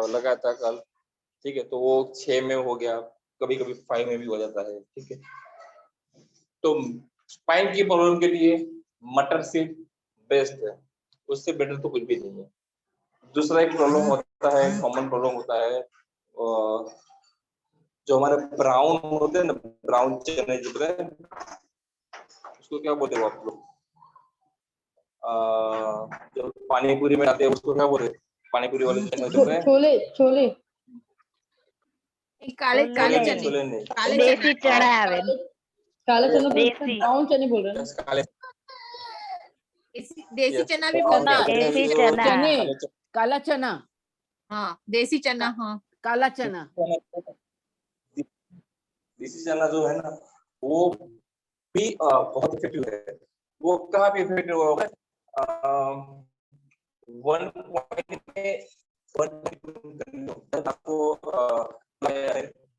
लगाया था कल, ठीक है, तो वो 6 में हो गया, कभी कभी 5 में भी हो जाता है, ठीक है। तो स्पाइन की प्रॉब्लम के लिए मटर सीड बेस्ट है, उससे बेटर तो कुछ भी नहीं है। दूसरा एक प्रॉब्लम होता है, कॉमन प्रॉब्लम होता है, जो हमारे ब्राउन होते हैं ना, ब्राउन चने जो है उसको क्या बोलते हो आप लोग, जो पानी पूरी में आते हैं उसको क्या बोलते हैं, पानी पूरी वाले चने जो है, छोले छोले काले काले चने, छोले नहीं, काले દેશી ચણા આવે, काला चना तो देसी ब्राउन चने बोल रहे हैं ना? काले देसी Yes, चना भी और बोलते क्या हैं। बोलते हैं, देसी जो चना चने, काले चने, काला चना, हाँ देसी चना, हाँ काला चना। देसी चना जो है ना वो भी बहुत इफेक्टिव है। वो कहाँ पे इफेक्टिव होगा, 1 पॉइंट में 1 आपको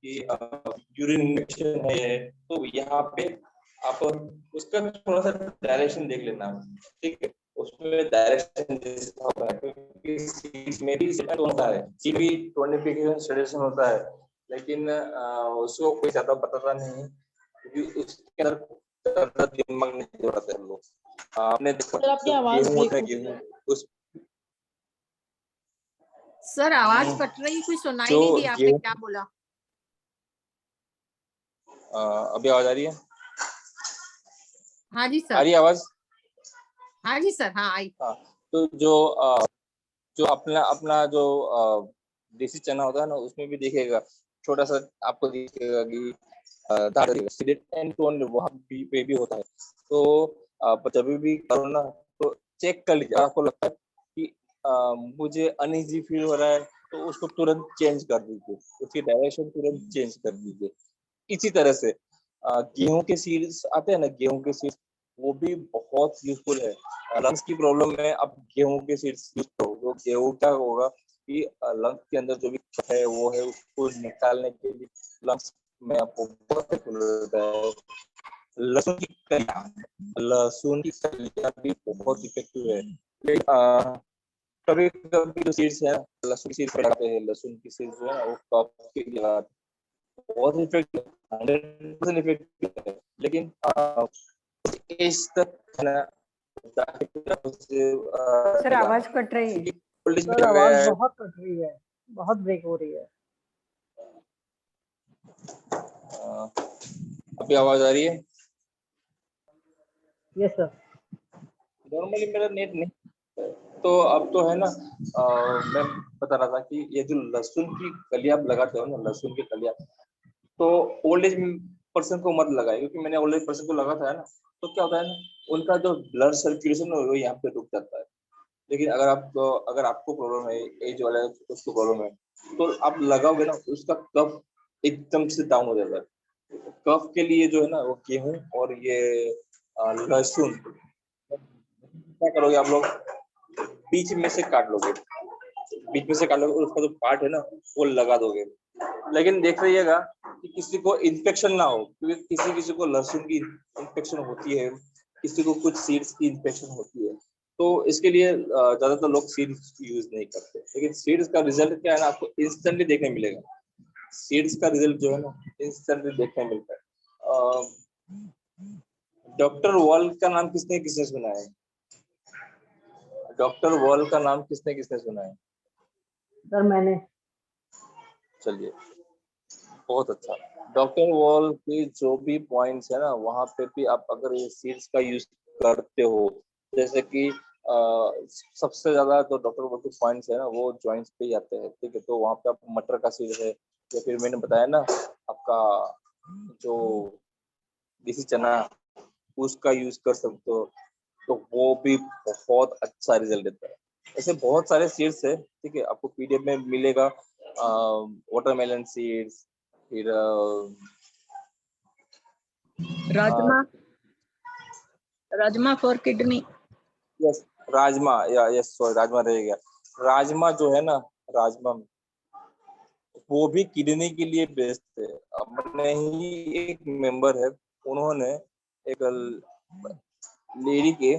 कि यूरिन इन्फेक्शन है तो यहाँ पे आप उसका थोड़ा सा डायरेक्शन देख लेना, ठीक है। उसमें डायरेक्शन जैसा होता है, क्योंकि सीड्स में भी होता है, सीड भी टोनिफिकेशन सजेशन होता है, लेकिन उसको कोई ज्यादा बताता नहीं है क्योंकि उसके अंदर ज्यादा दिमाग नहीं लगाते हम लोग। आपने देखा सर आपकी जो आवाज गेहूं होता है, ब्रेक गेहूं उस सर आवाज कट रही, कुछ सुनाई जो नहीं दी आपने गेहूं, क्या बोला। अभी आवाज आ रही है? हाँ जी आ सर, रही है आवाज? हाँ जी सर, हाँ आई। हाँ, तो जो अपना अपना जो देसी चना होता है ना उसमें भी दिखेगा, छोटा सा आपको दिखेगा कि सीडेड एंड टोन वहाँ पे भी होता है। तो आप जब भी करो ना तो चेक कर लीजिए, आपको लगता है कि मुझे अनईजी फील हो रहा है तो उसको तुरंत चेंज कर दीजिए, उसकी डायरेक्शन तुरंत चेंज कर दीजिए। इसी तरह से गेहूं के सीड्स आते हैं ना, गेहूं के सीड्स वो भी बहुत यूजफुल है। लंग्स की प्रॉब्लम में आप गेहूं के सीड्स यूज करो, तो गेहूं क्या होगा कि लंग्स के अंदर जो भी है वो है उसको निकालने के लिए लंग्स में आपको बहुत हेल्पफुल होता है। लहसुन की कलियां भी बहुत इफेक्टिव है। कभी कभी जो सीड्स है लहसुन सीड्स लगाते हैं, लहसुन की सीड्स जो है वो कफ के लिए बहुत इफेक्टिव, 100% इफेक्टिव है। लेकिन इस तक है ना सर आवाज कट रही है। सर आवाज बहुत कट रही है, बहुत ब्रेक हो रही है। अभी आवाज आ रही है? Yes sir. नॉर्मली मेरा नेट नहीं, तो अब तो है ना मैं बता रहा था कि ये जो लहसुन की कलियां आप लगाते हो ना, लहसुन की कलियां, तो ओल्ड एज पर्सन को मत लगाए, क्योंकि मैंने ओल्ड एज पर्सन को लगा था ना, तो क्या होता है ना उनका जो ब्लड सर्कुलेशन है वो यहाँ पे रुक जाता है। लेकिन अगर आपको प्रॉब्लम है, एज वाले उसको प्रॉब्लम है, तो आप लगाओगे ना उसका कफ एकदम से डाउन हो जाता है। कफ के लिए जो है ना वो गेहूं और ये लहसुन क्या करोगे आप लोग, बीच में से काट लोगे, बीच में से काट लोगे और उसका जो पार्ट है ना वो लगा दोगे। लेकिन देख रहिएगा कि किसी को इन्फेक्शन ना हो, क्योंकि किसी को लहसुन की इन्फेक्शन होती है, किसी को कुछ सीड्स की इन्फेक्शन होती है, तो इसके लिए ज्यादातर लोग सीड्स यूज नहीं करते। लेकिन सीड्स का रिजल्ट क्या है ना, आपको इंस्टेंटली देखने मिलेगा। सीड्स का रिजल्ट जो है ना इंस्टेंटली देखने मिलता है। डॉक्टर वॉल का नाम किसने किसने सुना है? डॉक्टर वॉल का नाम किसने किसने सुना है? सर मैंने। चलिए, बहुत अच्छा। डॉक्टर वॉल के जो भी पॉइंट्स है ना वहां पे भी आप अगर ये सीड्स का यूज करते हो, जैसे कि सबसे ज्यादा जो डॉक्टर वॉल के पॉइंट्स है ना वो जॉइंट्स पे ही आते हैं, ठीक है। तो वहां पे आप मटर का सीड है, या फिर मैंने बताया ना आपका जो देसी चना, उसका यूज कर सकते हो, तो वो भी बहुत अच्छा रिजल्ट देता है। ऐसे बहुत सारे सीड्स है, ठीक है, आपको पीडीएफ में मिलेगा। वाटरमेलन सीड्स, फिर rajma, rajma for kidney. Yes, rajma, या यस सॉरी राजमा रह गया। राजमा जो है ना, राजमा वो भी किडनी के लिए बेस्ट है। अपने ही एक मेंबर है, उन्होंने एक लेडी के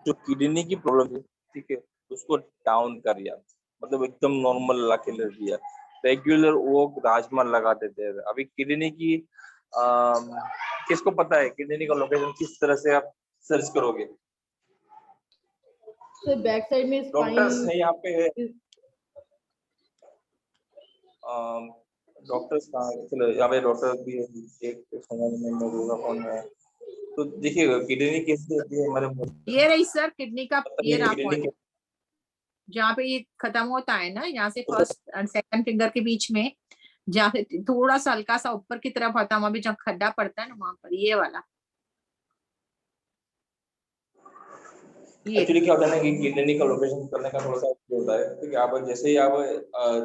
जो किडनी की प्रॉब्लम है, ठीक है, उसको डाउन कर दिया, मतलब एकदम नॉर्मल ला के रख दिया। रेगुलर वो राजमा लगाते थे। अभी किडनी की किसको पता है किडनी का लोकेशन किस तरह से आप सर्च करोगे? सर बैक साइड में डॉक्टर्स है यहाँ पे है, डॉक्टर्स कहाँ है? चलो यहाँ पे डॉक्टर भी है, एक समझ में होगा कौन है। तो देखिएगा किडनी कैसे होती है हमारे ये रही सर किडनी का, ये रहा किडनी पॉइंट जहाँ पे ये खत्म होता है ना, यहाँ से फर्स्ट एंड सेकंड फिंगर के बीच में, जहाँ से थोड़ा सा हल्का सा ऊपर की तरफ होता है, वहां भी जहाँ खड्डा पड़ता है ना वहां पर, ये वाला। एक्चुअली क्या होता है ना कि किडनी का लोकेशन करने का थोड़ा सा होता है, ठीक है। आप जैसे ही आप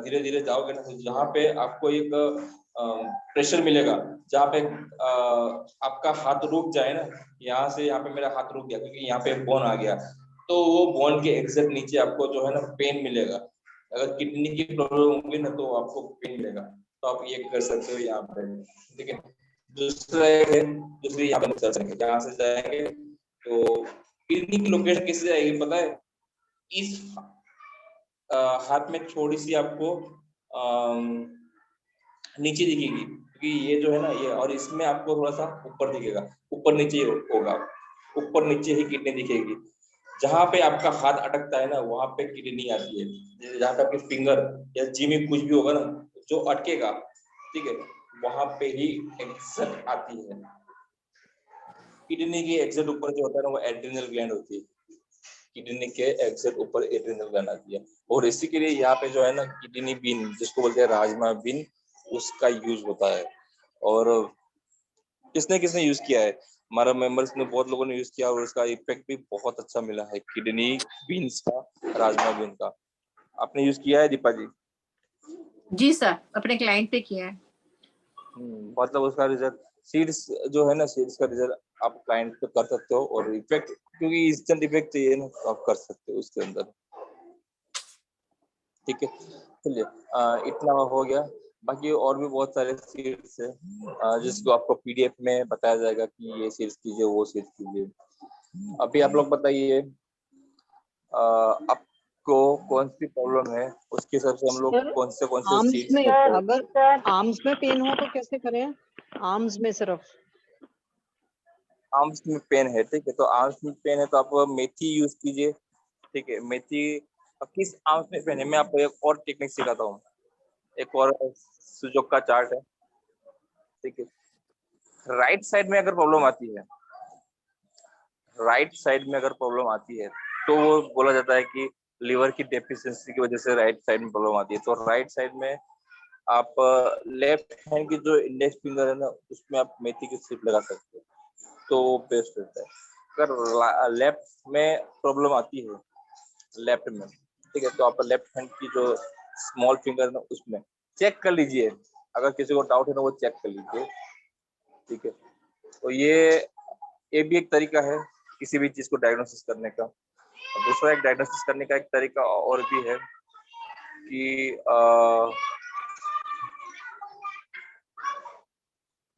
धीरे धीरे जाओगे ना, तो जहाँ पे आपको एक प्रेशर मिलेगा, जहाँ पे आपका हाथ रुक जाए ना, यहाँ से यहाँ पे मेरा हाथ रुक गया क्योंकि यहाँ पे बोन आ गया, तो वो बोन के एग्जैक्ट नीचे आपको जो है ना पेन मिलेगा। अगर किडनी की प्रॉब्लम होगी ना तो आपको पेन मिलेगा, तो आप ये कर सकते हो यहाँ पे, ठीक है। दूसरी यहाँ पे जहाँ से जाएंगे तो किडनी की लोकेशन कैसे जाएगी पता है? इस हाथ में थोड़ी सी आपको नीचे दिखेगी, क्योंकि ये जो है ना ये, और इसमें आपको थोड़ा सा ऊपर दिखेगा, ऊपर नीचे होगा, ऊपर नीचे ही किडनी दिखेगी। जहाँ पे आपका हाथ अटकता है ना वहां पे किडनी आती है। जहाँ पे आपकी फिंगर या जी में कुछ भी होगा ना जो अटकेगा, ठीक है, वहां पे ही एग्जैक्ट आती है। किडनी के एग्जैक्ट ऊपर जो होता है ना वो एड्रिनल ग्लैंड होती है, किडनी के एग्जैक्ट ऊपर एड्रिनल ग्लैंड आती है। और इसी के लिए यहाँ पे जो है ना किडनी बीन जिसको बोलते हैं राजमा बीन, उसका यूज होता है। और किसने किसने यूज किया है? हमारा मेंबर्स ने बहुत लोगों ने यूज किया और उसका इफेक्ट भी बहुत अच्छा मिला है किडनी बीन्स का, राजमा बीन का। आपने यूज किया है दीपा जी? जी सर, अपने क्लाइंट पे किया है। मतलब उसका रिजल्ट सीड्स जो है ना, सीड्स का रिजल्ट आप क्लाइंट पे कर सकते हो, और इफेक्ट क्योंकि इंस्टेंट इफेक्ट चाहिए ना, तो आप कर सकते हो उसके अंदर। ठीक है, चलिए इतना हो गया। बाकी और भी बहुत सारे सीड्स है जिसको आपको पीडीएफ में बताया जाएगा कि ये सीड्स कीजिए, वो सीड्स कीजिए। अभी आप लोग बताइए आपको कौन सी प्रॉब्लम है, उसके हिसाब से हम लोग सर, कौन से आर्म्स सीड्स में करते हैं। अगर आर्म्स में पेन हो तो कैसे करें? आर्म्स में सिर्फ आर्म्स में पेन है, ठीक है, तो आर्म्स में पेन है तो आप मेथी यूज कीजिए। ठीक है, मेथी। अब किस आर्म्स में पेन है, मैं आपको एक और टेक्निक सिखाता हूँ। एक और सुजोक का चार्ट है, ठीक है। राइट साइड में अगर प्रॉब्लम आती है, राइट साइड में अगर प्रॉब्लम आती है तो वो बोला जाता है कि लिवर की डेफिशिएंसी की वजह से राइट साइड में प्रॉब्लम आती है। तो राइट साइड में आप लेफ्ट हैंड की जो इंडेक्स फिंगर है ना, उसमें आप मेथी की स्ट्रिप लगा सकते हो, तो वो बेस्ट रहता है। अगर लेफ्ट में प्रॉब्लम आती है, लेफ्ट में, ठीक है, तो आप लेफ्ट हैंड की जो स्मॉल फिंगर है ना, उसमें चेक कर लीजिए। अगर किसी को डाउट है ना, वो चेक कर लीजिए। ठीक है, तो ये भी एक तरीका है किसी भी चीज को डायग्नोसिस करने का। दूसरा एक डायग्नोसिस करने का एक तरीका और भी है कि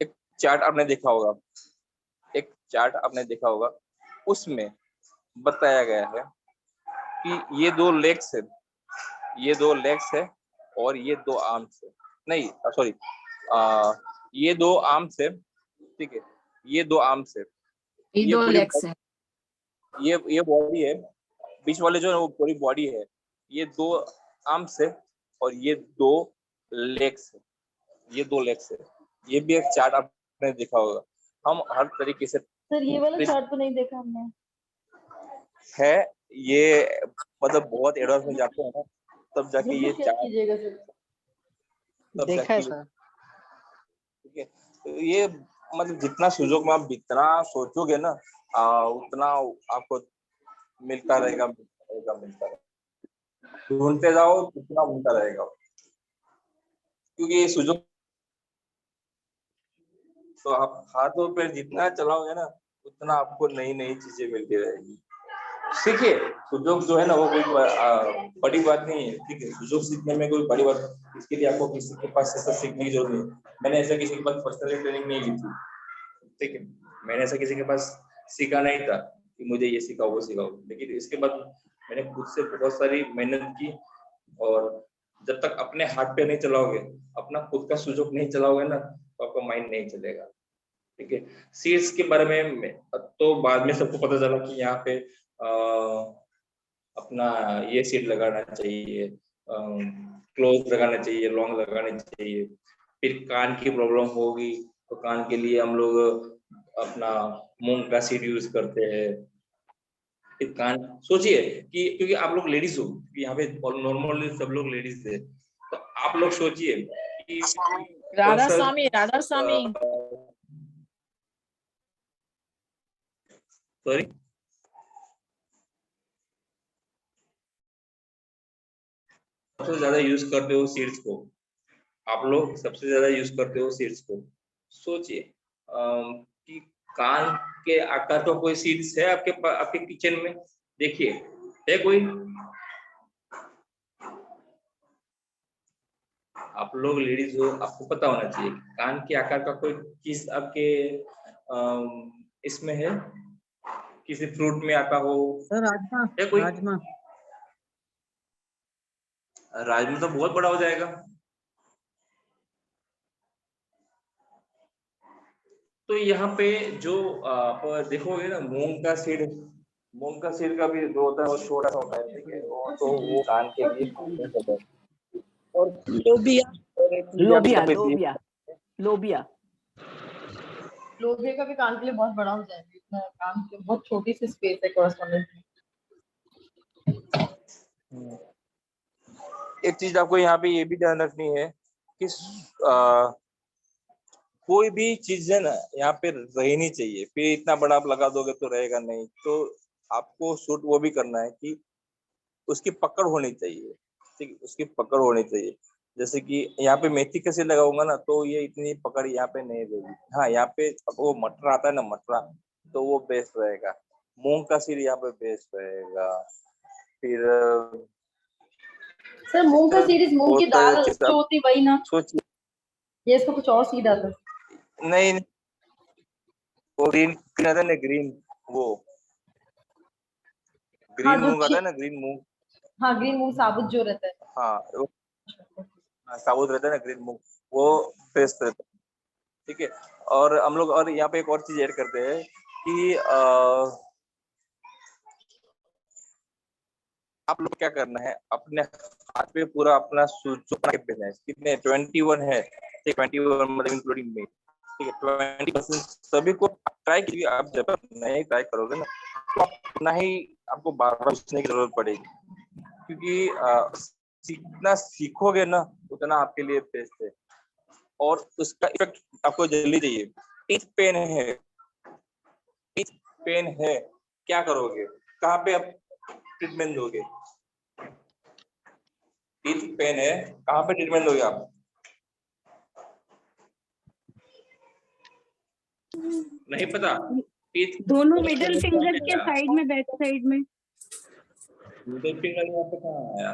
एक चार्ट आपने देखा होगा, एक चार्ट आपने देखा होगा, उसमें बताया गया है कि ये दो लेग्स है, ये दो लेग्स है और ये दो आर्म्स है। नहीं सॉरी, ये दो आर्म्स है, ठीक है, ये दो आर्म्स है, ये दो पूरी लेग्स है। ये बॉडी है, बीच वाले जो है वो पूरी बॉडी है। ये दो आर्म्स है और ये दो लेग्स है, ये दो लेग्स है। ये भी एक चार्ट आपने देखा होगा। हम हर तरीके से सर ये वाला चार्ट तो नहीं देखा हमने। है ये, मतलब बहुत एडवांस में जाते हैं ना, तब जाके ये शेयर चार्ट, कीजिएगा सर। तब देखा है जाके, सर। ठीक है। तो ये मतलब जितना सुजोग में आप जितना सोचोगे ना, उतना आपको मिलता रहेगा, मिलता रहेगा। ढूंढते जाओ उतना मिलता रहेगा, क्योंकि ये सुजोग तो आप हाथों पे जितना चलाओगे ना, उतना आपको नई नई चीजें मिलती रहेगी। सीखिए, सुजोग जो है ना, वो कोई बड़ी बात नहीं है, ठीक है। सुजोग सीखने में कोई बड़ी बात, इसके लिए आपको किसी के पास ऐसा सीखने की जरूरत नहीं। मैंने ऐसा किसी के पास पर्सनली ट्रेनिंग नहीं ली थी, ठीक है। मैंने ऐसा किसी के पास सीखा नहीं था कि मुझे ये सिखाओ वो सिखाओ, लेकिन इसके बाद मैंने खुद से बहुत सारी मेहनत की। और जब तक अपने हाथ पे नहीं चलाओगे, अपना खुद का सुजोग नहीं चलाओगे ना, तो आपका माइंड नहीं चलेगा, ठीक है। सीड्स के बारे में तो बाद में सबको पता चला कि यहाँ पे अपना ये सीड लगाना चाहिए, क्लोज लगाना चाहिए, लॉन्ग लगाना चाहिए। फिर कान की प्रॉब्लम होगी तो कान के लिए हम लोग अपना मूंग का सीड यूज करते हैं। फिर कान सोचिए कि क्योंकि आप लोग लेडीज हो, यहाँ पे नॉर्मली सब लोग लेडीज है, तो आप लोग सोचिए कि राधा स्वामी, राधा स्वामी। सॉरी, सबसे ज्यादा यूज करते हो सीड्स को, आप लोग सबसे ज्यादा यूज करते हो सीड्स को। सोचिए कि कान के आकार का कोई सीड्स है आपके किचन में? देखिए, है कोई? आप लोग लेडीज हो, आपको पता होना चाहिए कान के आकार का कोई चीज आपके इसमें है, किसी फ्रूट में आता हो। सर राजमा, है कोई? राजमा। राजमा तो बहुत बड़ा हो जाएगा। तो यहाँ पे जो आप देखोगे ना, मूंग का सीड का भी जो होता है वो छोटा सा होता है, ठीक है। तो वो कान के लिए बेस्ट होता है। और लोबिया, और एक चीज याद लोबिया, कर लीजिए, लोबिया, लोबिया। लोबिया का भी कान के लिए बहुत बड़ा हो जाएगा, इतना कान के बहुत छोटी सी स्पेस है कॉरेस्पॉन्डेंस में। एक चीज आपको यहाँ पे ये भी ध्यान रखनी है कि कोई भी चीज है ना, यहाँ पे रहनी चाहिए। फिर इतना बड़ा आप लगा दोगे तो रहेगा नहीं। तो आपको शूट वो भी करना है कि उसकी पकड़ होनी चाहिए, ठीक है, उसकी पकड़ होनी चाहिए। जैसे कि यहाँ पे मेथी का सीड लगाऊंगा ना तो ये इतनी पकड़ यहाँ पे नहीं देगी। हाँ, यहाँ पे वो मटर आता है ना, मटरा, तो वो बेस्ट रहेगा। मूंग का सीड यहाँ पे बेस्ट रहेगा। फिर सर मूंग का सीड मूंग की दाल जो होती वही ना? सोचिए, ये इसको कुछ और सीड आता है? नहीं, वो ग्रीन आता है ना, ग्रीन, वो ग्रीन मूंग आता है ना, ग्रीन मूंग। हाँ, ग्रीन मूंग साबुत जो रहता है। हाँ, साबुत रहता है ना ग्रीन मूंग, वो बेस्ट रहता है। ठीक है। और हम लोग और यहाँ पे एक और चीज ऐड करते हैं कि आप लोग क्या करना है, अपने हाथ पे पूरा अपना भेजना है। कितने 21 है, 21 मतलब इंक्लूडिंग मी। ठीक है, 20% सभी को ट्राई कीजिए। आप जब नहीं ट्राई करोगे ना तो अपना ही आपको बार बार सीखने की जरूरत पड़ेगी, क्योंकि सीखना सीखोगे ना उतना आपके लिए बेस्ट है और उसका इफेक्ट आपको जल्दी चाहिए। टीथ पेन है, टीथ पेन है, क्या करोगे, कहाँ पे आप ट्रीटमेंट दोगे? टीथ पेन है, कहाँ पे ट्रीटमेंट दोगे आप? नहीं पता? टीथ दोनों मिडल फिंगर के साइड में, बैक साइड में। मिडल फिंगर यहाँ पे कहाँ आया?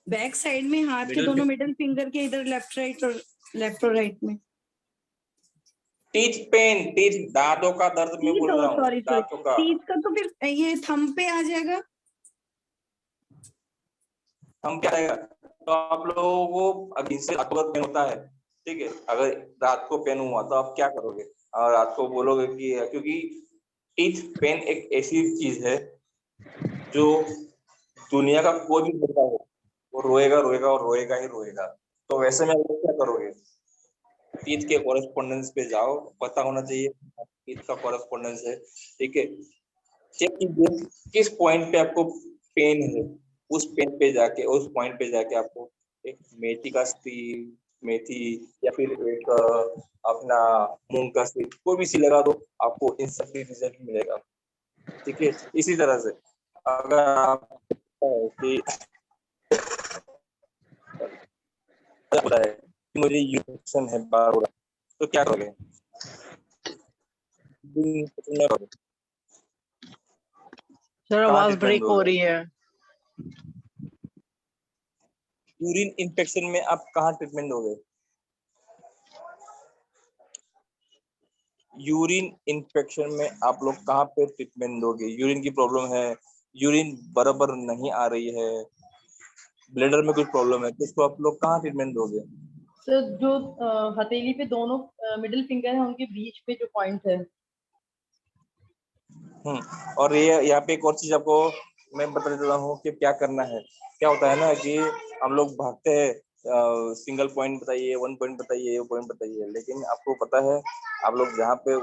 बैक साइड में, हाथ के दोनों मिडल फिंगर के इधर, लेफ्ट और राइट में। टीथ पेन, टीथ दांतों का दर्द मैं बोल रहा हूँ। सॉरी, दांतों का। टीथ का तो फिर ये थंब पे आ जाएगा। हम क्या रहेगा, तो आप लोगों को अभी से अगर पेन होता है, ठीक है, अगर रात को पेन हुआ तो आप क्या करोगे? और रात को बोलोगे कि, क्योंकि टीथ पेन एक ऐसी चीज है जो दुनिया का कोई भी बंदा हो वो रोएगा रोएगा और रोएगा ही रोएगा। तो वैसे में आप क्या करोगे? टीथ के कॉरेस्पॉन्डेंस पे जाओ, पता होना चाहिए टीथ का कॉरेस्पॉन्डेंस है। ठीक है, चेक कीजिए किस पॉइंट पे आपको पेन है, उस पेन पे जाके, उस पॉइंट पे जाके आपको एक मेथी का स्टील, मेथी या फिर एक अपना मूंग का स्टील, कोई भी सी लगा दो, आपको इंस्टेंटली रिजल्ट मिलेगा। ठीक है, इसी तरह से अगर आप कि मुझे यूरिन है बार बार, तो क्या करोगे? सर आवाज ब्रेक हो रही है। यूरिन इन्फेक्शन में आप कहाँ ट्रीटमेंट दोगे? यूरिन इन्फेक्शन में आप लोग कहाँ पे ट्रीटमेंट दोगे? यूरिन की प्रॉब्लम है, यूरिन बराबर नहीं आ रही है, ब्लैडर में कुछ प्रॉब्लम है, तो उसको आप लोग कहाँ ट्रीटमेंट दोगे? सर जो हथेली पे दोनों मिडिल फिंगर है उनके बीच पे जो पॉइंट है। और ये यहाँ पे एक और चीज आपको मैं बता देता हूँ कि क्या करना है। क्या होता है ना कि हम लोग भागते हैं, सिंगल पॉइंट बताइए, 1 पॉइंट बताइए, 1 पॉइंट बताइए, लेकिन आपको पता है आप लोग जहाँ पे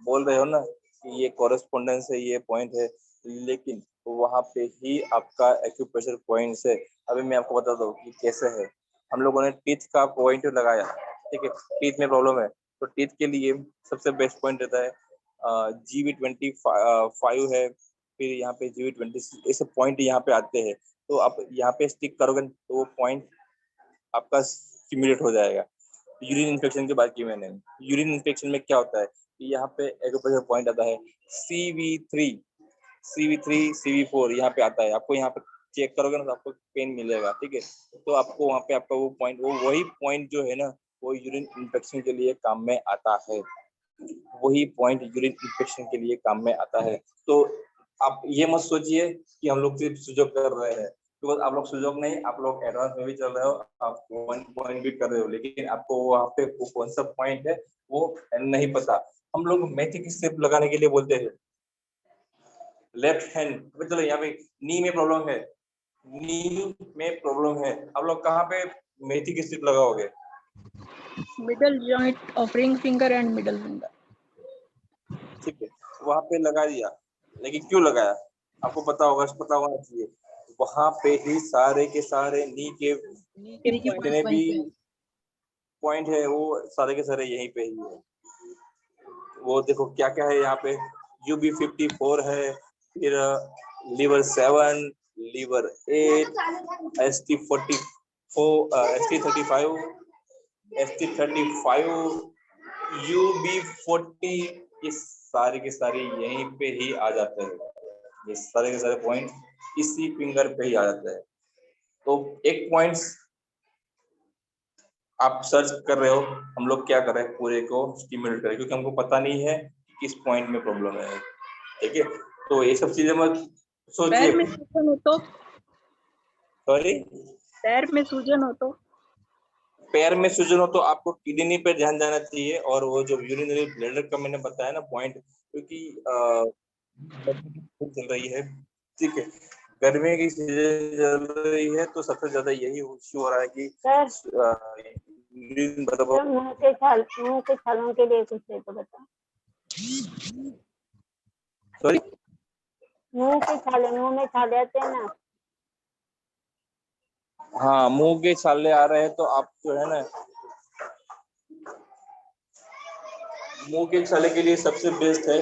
बोल रहे हो ना कि ये कॉरेस्पॉन्डेंस है, ये पॉइंट है, लेकिन वहां पे ही आपका एक्यूप्रेशर पॉइंट है। अभी मैं आपको बताता हूँ कि कैसे है। हम लोगों ने टीथ का पॉइंट लगाया, ठीक है, टीथ में प्रॉब्लम है तो टीथ के लिए सबसे बेस्ट पॉइंट रहता है GV25 है, फिर यहाँ पे GV26, ऐसे पॉइंट यहाँ पे आते हैं। तो आप यहाँ पे स्टिक करोगे तो वो पॉइंट आपका स्टिमुलेट हो जाएगा। यूरिन इन्फेक्शन की बात की मैंने। यूरिन इन्फेक्शन में क्या होता है कि यहाँ पे एक्यूप्रेशर पॉइंट आता है CV3, CV4 यहाँ पे आता है। आपको यहाँ पे चेक करोगे ना तो आपको पेन मिलेगा। ठीक है, तो आपको वहाँ पे आपका वो पॉइंट, वो वही पॉइंट जो है ना, वो यूरिन इन्फेक्शन के लिए काम में आता है। वही पॉइंट यूरिन इन्फेक्शन के लिए काम में आता है। तो आप ये मत सोचिए कि हम लोग सिर्फ सुजोग कर रहे हैं, बिकॉज आप लोग सुजोग नहीं, आप लोग एडवांस में भी चल रहे हो, आप 1 पॉइंट भी कर रहे हो, लेकिन आपको वहाँ पे वो कौन सा पॉइंट है वो नहीं पता। हम लोग मेथी की स्ट्रिप लगाने के लिए बोलते हैं लेफ्ट हैंड। चलो यहाँ पे नी में प्रॉब्लम है, नी में प्रॉब्लम है, आप लोग कहाँ पे मेथी की स्ट्रिप लगाओगे? Middle joint of ring finger and middle finger. ठीक है, वहां पे लगा दिया, लेकिन क्यों लगाया आपको पता होगा, पता होना चाहिए। वहां पे ही सारे के सारे नी के जितने भी पॉइंट है वो सारे के सारे यहीं पे ही है। वो देखो क्या क्या है यहाँ पे, UB54 है, फिर liver 7, liver 8, ST44, ST35, ST35, UB40, ये सारे के सारे यहीं पे ही आ जाते हैं। ये सारे के सारे पॉइंट इसी फिंगर पे ही आ जाता है। तो एक पॉइंट्स आप सर्च कर रहे हो, हम लोग क्या कर रहे हैं, पूरे को स्टिमुलेट करें, क्योंकि हमको पता नहीं है किस पॉइंट में प्रॉब्लम है। ठीक है, तो ये सब चीजें मत सोचिए। पैर में सूजन हो तो सॉरी, पैर में सूजन हो तो पैर में सूजन हो तो आपको किडनी पे ध्यान देना चाहिए, और वो जो यूरिनरी ब्लैडर का मैंने बताया ना पॉइंट, क्योंकि चल रही है, ठीक है, गर्मी की सीजन चल रही है, तो सबसे ज्यादा यही इश्यू हो रहा है कि यूरिन बराबर। मुंह के छालों के लिए कुछ है तो बता। सॉरी, मुंह में छाले आते हैं ना। हाँ, मुंह के छाले आ रहे हैं, तो आप जो है ना, मुंह के छाले के लिए सबसे बेस्ट है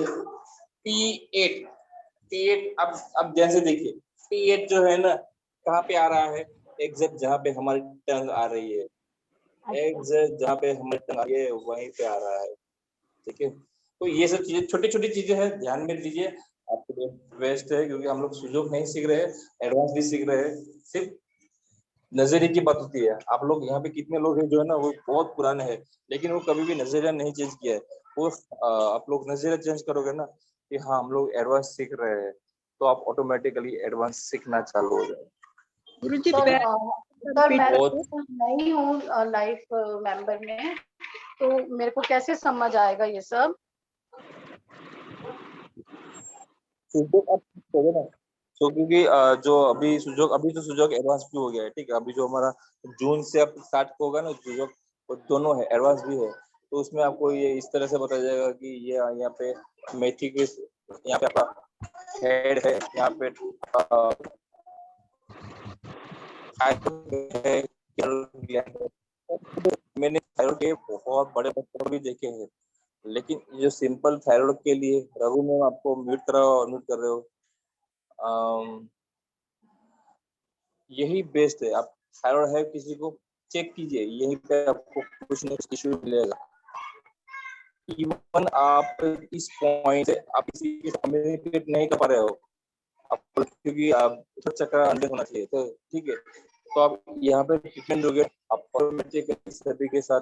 P8। अब जैसे देखिए, P8 जो है ना, कहाँ पे आ रहा है, एग्जैक्ट जहाँ पे हमारी टंग आ रही है, एग्जैक्ट जहाँ पे हमारी टंग आ रही है वहीं पे आ रहा है। ठीक है, तो ये सब चीजें छोटी छोटी चीजें हैं, ध्यान में दीजिए, आपके लिए बेस्ट है, क्योंकि हम लोग सुजोग नहीं सीख रहे हैं, एडवांस भी सीख रहे हैं। सिर्फ नजरिए की बात होती है। आप लोग यहाँ पे कितने लोग हैं जो है ना, वो बहुत पुराने हैं, लेकिन वो कभी भी नजरिया नहीं चेंज किया है। वो आप लोग नजरिया चेंज करोगे ना कि हाँ हम लोग एडवांस सीख रहे हैं, तो आप ऑटोमेटिकली एडवांस सीखना चालू हो जाए। गुरुजी सर पैर सर मैं बहुत नई हूँ लाइफ मेंबर में, तो मेरे को कैसे समझ आएगा ये सब? सुजोग आप करोगे ना, तो क्योंकि जो अभी तो सुजोग एडवांस भी हो गया है। ठीक है, अभी जो हमारा जून से अब स्टार्ट होगा ना सुजोग, वो दोनों है, एडवांस भी है। तो उसमें आपको ये इस तरह से बताया जाएगा कि ये यहाँ पे मेथी के, यहाँ पे आपका हेड है, यहाँ पे है, मैंने थायराइड के बहुत बड़े डॉक्टर भी देखे हैं, लेकिन जो सिंपल थायराइड के लिए, रघु मैम आपको म्यूट कर रहे हो, यही बेस्ट है। आप थायराइड है किसी को, चेक कीजिए, यहीं पे आपको कुछ न कुछ इश्यू मिलेगा। इवन आप इस पॉइंट से आप किसी के कम्युनिकेट नहीं कर पा रहे हो, आप क्योंकि आप चक्कर अंदर होना चाहिए, तो ठीक है, तो आप यहाँ पे ट्रीटमेंट दोगे, आप ऑटोमेटिक सभी के साथ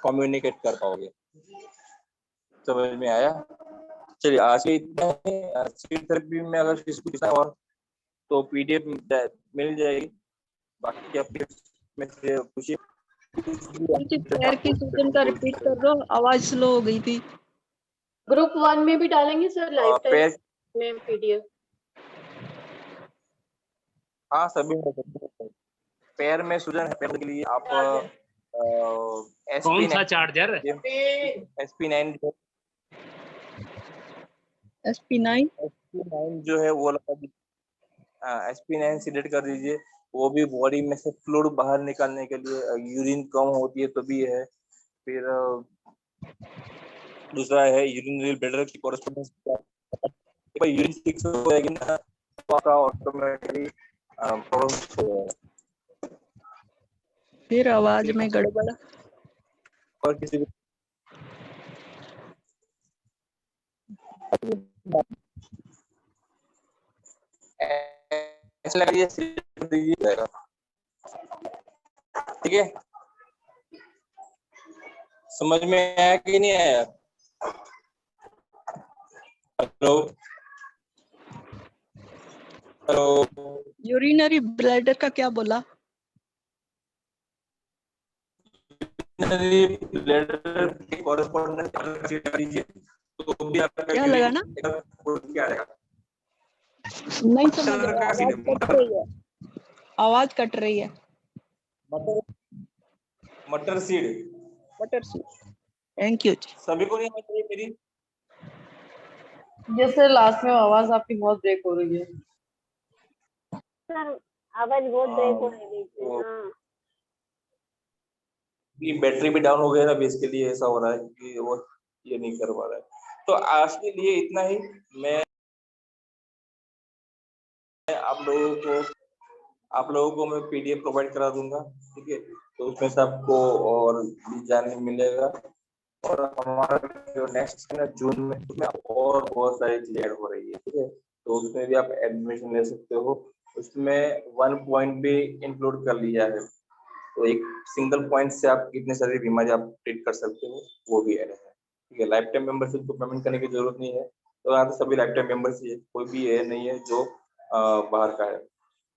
कम्युनिकेट कर पाओगे। समझ में आया? चलिए, आज के इतना ही। स्पीच थेरेपी में अगर किसी को और तो PDF मिल जाएगी, बाकी अपने में से पूछिए। पैर की सूजन का रिपीट कर दो, आवाज स्लो हो गई थी। ग्रुप 1 में भी डालेंगे सर लाइफ टाइम में PDF? हाँ, सभी में पैर में सूजन है, पैर के लिए आप कौन सा चार्जर? SP9 जो है वो लगा दीजिए। SP9 सिलेक्ट कर दीजिए। वो भी बॉडी में से फ्लूइड बाहर निकालने के लिए, यूरिन कम होती है तो भी है। फिर दूसरा है यूरिनरी ब्लैडर की कोरेस्पोंडेंस। यूरिन फिक्स हो जाएगी ना, तो आपका ऑटोमेटिकली प्रॉब्लम हो जाएगा। फिर आवाज में गड़बड़। और किसी भी ऐसा लगा दीजिएगा, ठीक है? समझ में आया कि नहीं आया? हेलो हेलो, यूरिनरी ब्लैडर का क्या बोला? ब्लैडर की कोरेस्पोंडेंस कीजिए, तो भी आपका क्या लगा ना? क्या आएगा? नहीं समझ रहा, आवाज कट रही है, आवाज कट रही है। मटर सीड। Thank you. सभी को नहीं आना चाहिए मेरी? जैसे लास्ट में आवाज आपकी बहुत ब्रेक हो रही है सर, आवाज बहुत ब्रेक हो रही है बीच में। हाँ, बैटरी भी डाउन हो गया ना, इसके लिए ऐसा हो रहा है कि वो ये नहीं कर पा रहा है। तो आज के लिए इतना ही। मैं आप लोगों को मैं PDF प्रोवाइड करा दूंगा, ठीक है। तो उसमें से आपको और भी जानने मिलेगा। और हमारा जो नेक्स्ट है ना जून में, उसमें और बहुत सारी चीजें ऐड हो रही है, ठीक है। तो उसमें भी आप एडमिशन ले सकते हो। उसमें 1 पॉइंट भी इंक्लूड कर लिया है, तो एक सिंगल पॉइंट से आप कितने सारी बीमारी आप ट्रीट कर सकते हो, वो भी ऐड है, ठीक है। लाइफ टाइम मेंबरशिप को पेमेंट करने की जरूरत नहीं है, तो यहाँ तो सभी लाइफ टाइम मेंबर्स ही है, कोई भी ये नहीं है जो बाहर का है।